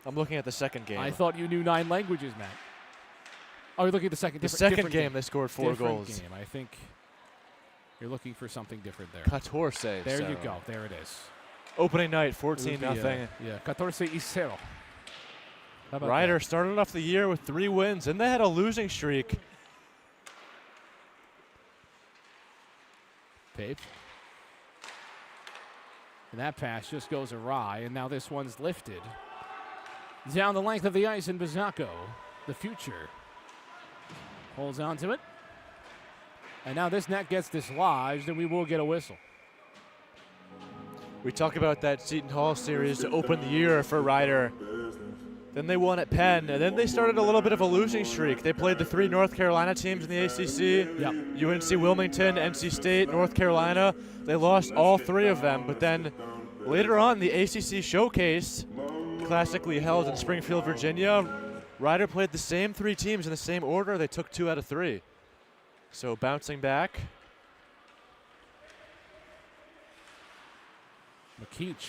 I'm looking at the second game. I thought you knew 9 languages, Matt. Oh, you're looking at the second. The second game, they scored 4 goals. Game. I think you're looking for something different there. 14. There you go. There it is. Opening night, 14-0. Yeah, 14-0. Rider started off the year with 3 wins, and they had a losing streak. Pape. And that pass just goes awry, and now this one's lifted. Down the length of the ice, and Bizzacco, the future, holds on to it. And now this net gets dislodged, and we will get a whistle. We talk about that Seton Hall series to open the year for Rider. Then they won at Penn, and then they started a little bit of a losing streak. They played the 3 North Carolina teams in the ACC, UNC Wilmington, NC State, North Carolina. They lost all 3 of them, but then later on, the ACC Showcase, classically held in Springfield, Virginia, Rider played the same 3 teams in the same order. They took 2 out of 3. So bouncing back. McKeach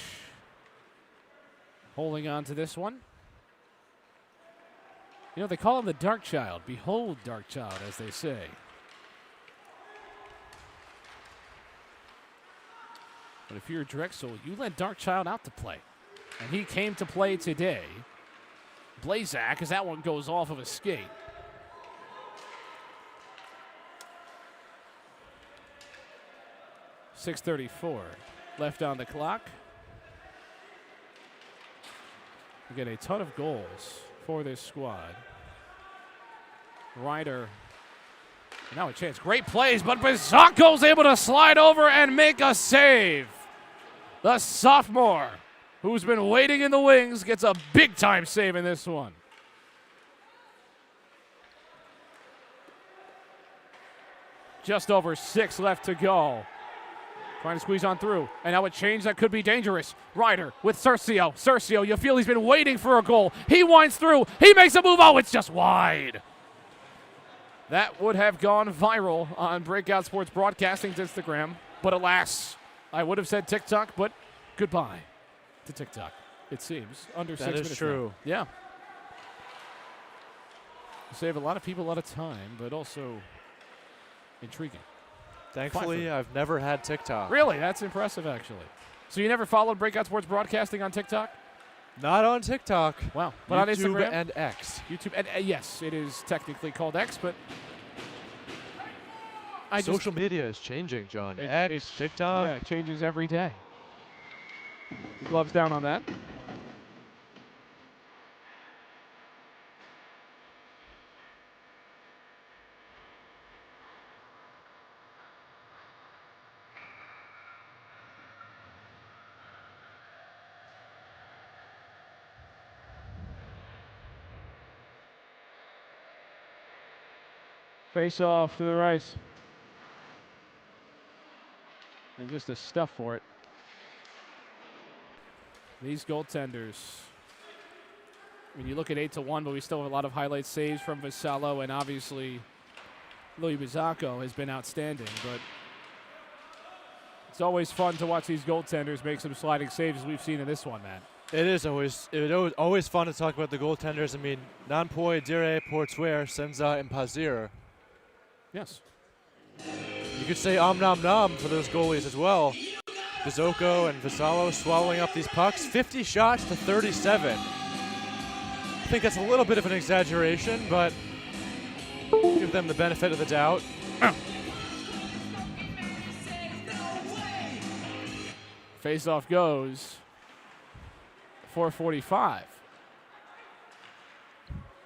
holding on to this one. You know, they call him the Dark Child. Behold, Dark Child, as they say. But if you're Drexel, you let Dark Child out to play. And he came to play today. Blazak, as that one goes off of a skate. .634 left on the clock. We get a ton of goals for this squad. Rider. Now a chance. Great plays, but Bizzacco's able to slide over and make a save. The sophomore, who's been waiting in the wings, gets a big-time save in this one. Just over 6 left to go. Trying to squeeze on through. And now a change that could be dangerous. Rider with Cercio. Cercio, you feel he's been waiting for a goal. He winds through. He makes a move. Oh, it's just wide. That would have gone viral on Breakout Sports Broadcasting's Instagram. But alas, I would have said TikTok, but goodbye to TikTok, it seems. Under 6 minutes. That is true. Now. Yeah. Save a lot of people a lot of time, but also intriguing. Thankfully, I've never had TikTok. Really? That's impressive, actually. So you never followed Breakout Sports Broadcasting on TikTok? Not on TikTok. Wow. But on YouTube Instagram? and X. YouTube and yes, it is technically called X, but social media is changing, John. X, TikTok. Yeah, it changes every day. Gloves down on that. Face off to the right. And just a stuff for it. These goaltenders. When you look at 8-1, but we still have a lot of highlight saves from Vassallo, and obviously Louis Bizzacco has been outstanding. But it's always fun to watch these goaltenders make some sliding saves, as we've seen in this one, Matt. It is always fun to talk about the goaltenders. I mean, Nanpoy, Dire, Portuer, Senza, and Pazir. Yes. You could say nom nom for those goalies as well. Bizocco and Vassallo swallowing up these pucks. 50 shots to 37. I think that's a little bit of an exaggeration, but give them the benefit of the doubt. Face-off goes. 4:45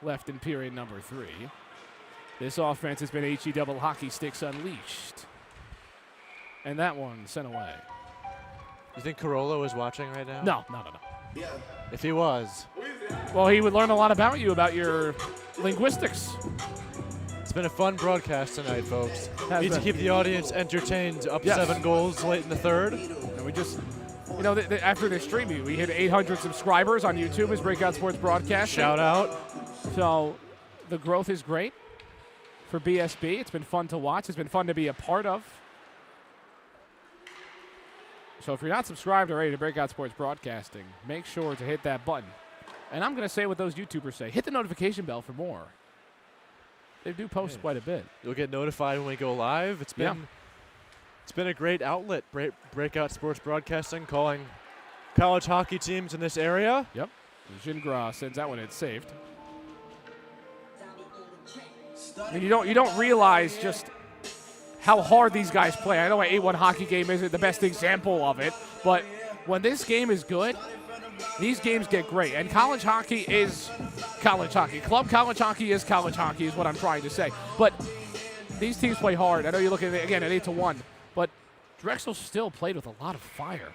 left in period number 3. This offense has been HE double hockey sticks unleashed. And that one sent away. You think Carollo is watching right now? No. If he was. Well, he would learn a lot about you, about your linguistics. It's been a fun broadcast tonight, folks. Need to been. keep the audience entertained. Up Yes. 7 goals late in the third. And we just, after this streaming, we hit 800 subscribers on YouTube as Breakout Sports Broadcasting. Shout out. So the growth is great for BSB. It's been fun to watch. It's been fun to be a part of. So if you're not subscribed already to Breakout Sports Broadcasting, make sure to hit that button. And I'm going to say what those YouTubers say. Hit the notification bell for more. They do post quite a bit. You'll get notified when we go live. It's been a great outlet, Breakout Sports Broadcasting, calling college hockey teams in this area. Yep. Gingras sends that one in saved. I mean, you don't realize just how hard these guys play. I know an 8-1 hockey game isn't the best example of it, but when this game is good, these games get great. And college hockey is college hockey. Club college hockey is college hockey is what I'm trying to say. But these teams play hard. I know you're looking at, again, at 8-1, but Drexel still played with a lot of fire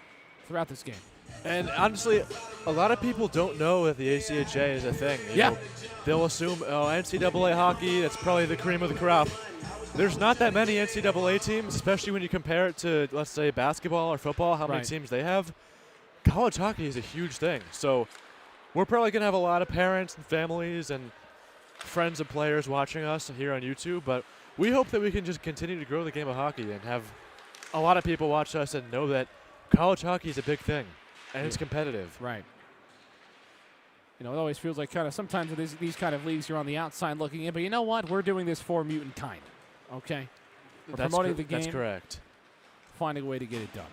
throughout this game. And honestly, a lot of people don't know that the ACHA is a thing. You know, they'll assume, NCAA hockey, that's probably the cream of the crop. There's not that many NCAA teams, especially when you compare it to, let's say, basketball or football, how many teams they have. College hockey is a huge thing. So we're probably going to have a lot of parents and families and friends of players watching us here on YouTube, but we hope that we can just continue to grow the game of hockey and have a lot of people watch us and know that college hockey is a big thing and it's competitive. Right. You know, it always feels like sometimes with these kind of leagues, you're on the outside looking in, but you know what? We're doing this for mutant kind. Okay? We're promoting the game. That's correct. Finding a way to get it done.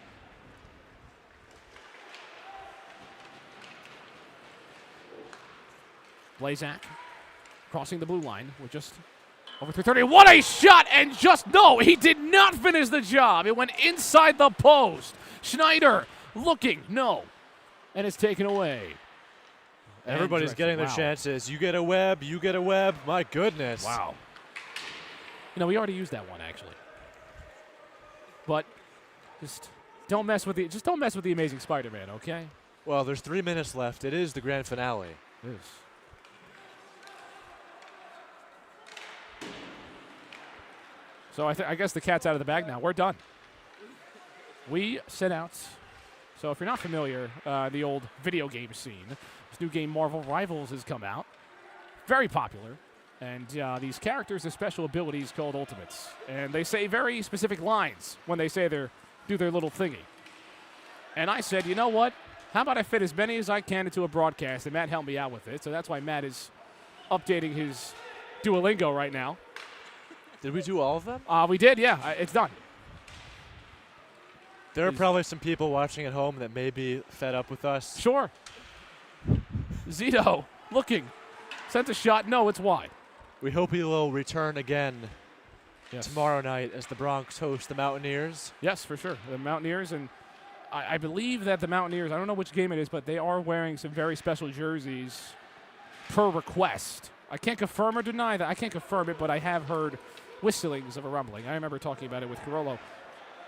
Blazak crossing the blue line with just over 330. What a shot! And he did not finish the job. It went inside the post. Schneider looking, and it's taken away. Everybody's getting their chances. You get a web, you get a web. My goodness. Wow. We already used that one actually. But just don't mess with the Amazing Spider-Man, okay? Well, there's 3 minutes left. It is the grand finale. It is. So I guess the cat's out of the bag now. We're done. We set out. So if you're not familiar, the old video game scene, this new game Marvel Rivals has come out. Very popular. And these characters have special abilities called Ultimates. And they say very specific lines when they say do their little thingy. And I said, you know what? How about I fit as many as I can into a broadcast? And Matt helped me out with it. So that's why Matt is updating his Duolingo right now. Did we do all of them? We did, yeah. It's done. There are probably some people watching at home that may be fed up with us. Sure. Zito looking. Sent a shot. No, it's wide. We hope he will return again tomorrow night as the Bronx host the Mountaineers. Yes, for sure. The Mountaineers, and I believe that the Mountaineers, I don't know which game it is, but they are wearing some very special jerseys per request. I can't confirm or deny that. I can't confirm it, but I have heard whistlings of a rumbling. I remember talking about it with Carollo.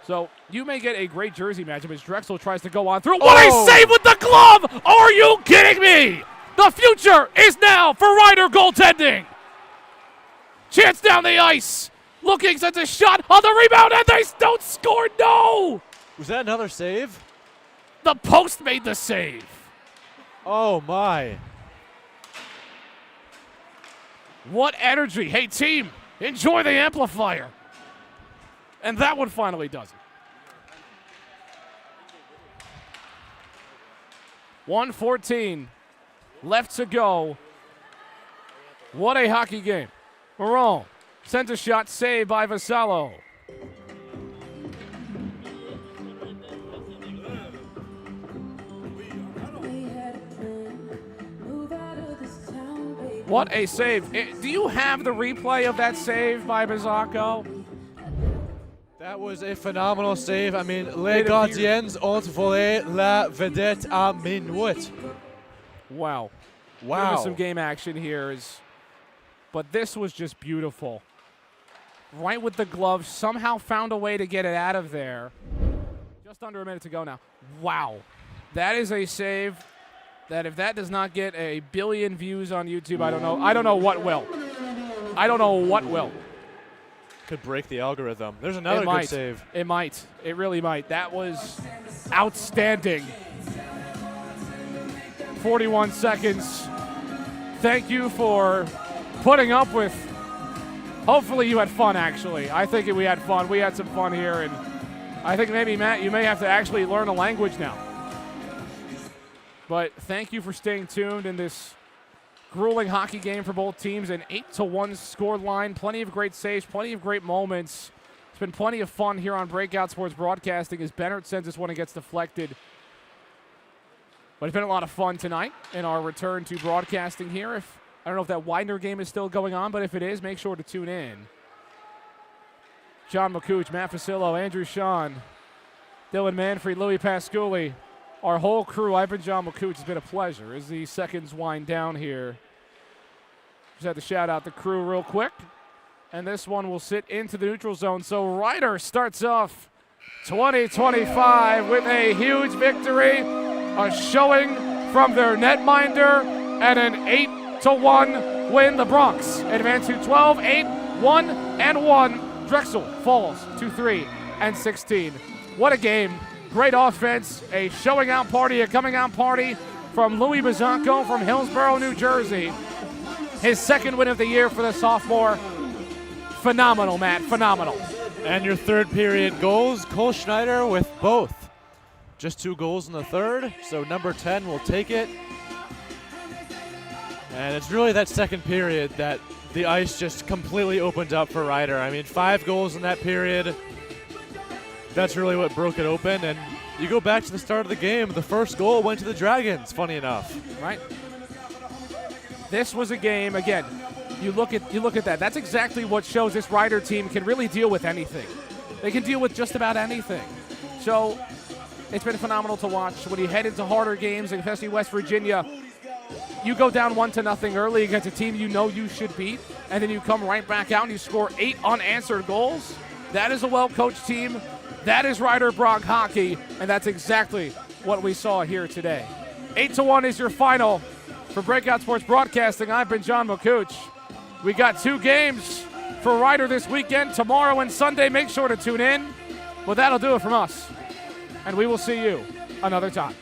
So you may get a great jersey matchup as Drexel tries to go on through. What a save with the glove! Are you kidding me? The future is now for Ryder goaltending. Chance down the ice. Looking, sends a shot on the rebound, and they don't score. No! Was that another save? The post made the save. Oh, my. What energy. Hey, team, enjoy the amplifier. And that one finally does it. 1:14 left to go. What a hockey game. Marone sends a shot, saved by Vassallo. What a save. Do you have the replay of that save by Bizzacco? That was a phenomenal save. I mean, les gardiens ont volé la vedette à minuit. Wow. Wow. There was some game action here, but this was just beautiful. Right with the glove, somehow found a way to get it out of there. Just under a minute to go now. Wow. That is a save that if that does not get a billion views on YouTube, I don't know what will. I don't know what will. Could break the algorithm. There's another good save. It might. It really might. That was outstanding. 41 seconds. Thank you for putting up with. Hopefully you had fun, actually. I think we had fun. We had some fun here, and I think maybe, Matt, you may have to actually learn a language now. But thank you for staying tuned in this grueling hockey game for both teams. An 8-1 score line. Plenty of great saves, plenty of great moments. It's been plenty of fun here on Breakout Sports Broadcasting as Bennett sends this one and gets deflected. But it's been a lot of fun tonight in our return to broadcasting here. I don't know if that Widener game is still going on, but if it is, make sure to tune in. John McCooch, Matt Facillo, Andrew Sean, Dylan Manfred, Louis Pasculi, our whole crew. I've been John McCooch. It's been a pleasure as the seconds wind down here. Just had to shout out the crew real quick. And this one will sit into the neutral zone. So Ryder starts off 2025 with a huge victory, a showing from their netminder, and an 8-1 win. The Bronx advance to 12, 8, 1, and 1. Drexel falls to 3 and 16. What a game. Great offense, a showing out party, a coming out party from Louis Bizzacco from Hillsborough, New Jersey. His second win of the year for the sophomore. Phenomenal, Matt, phenomenal. And your third period goals, Cole Schneider with both. Just 2 goals in the third, so number 10 will take it. And it's really that second period that the ice just completely opened up for Ryder. I mean, 5 goals in that period. That's really what broke it open. And you go back to the start of the game, the first goal went to the Dragons, funny enough. Right. This was a game, again, you look at that. That's exactly what shows this Ryder team can really deal with anything. They can deal with just about anything. So it's been phenomenal to watch. When you head into harder games, especially West Virginia, you go down 1-0 early against a team you know you should beat, and then you come right back out and you score 8 unanswered goals. That is a well-coached team. That is Ryder Bronx hockey, and that's exactly what we saw here today. 8-1 is your final. For Breakout Sports Broadcasting, I've been John McCooch. We got 2 games for Ryder this weekend, tomorrow and Sunday. Make sure to tune in. Well, that'll do it from us, and we will see you another time.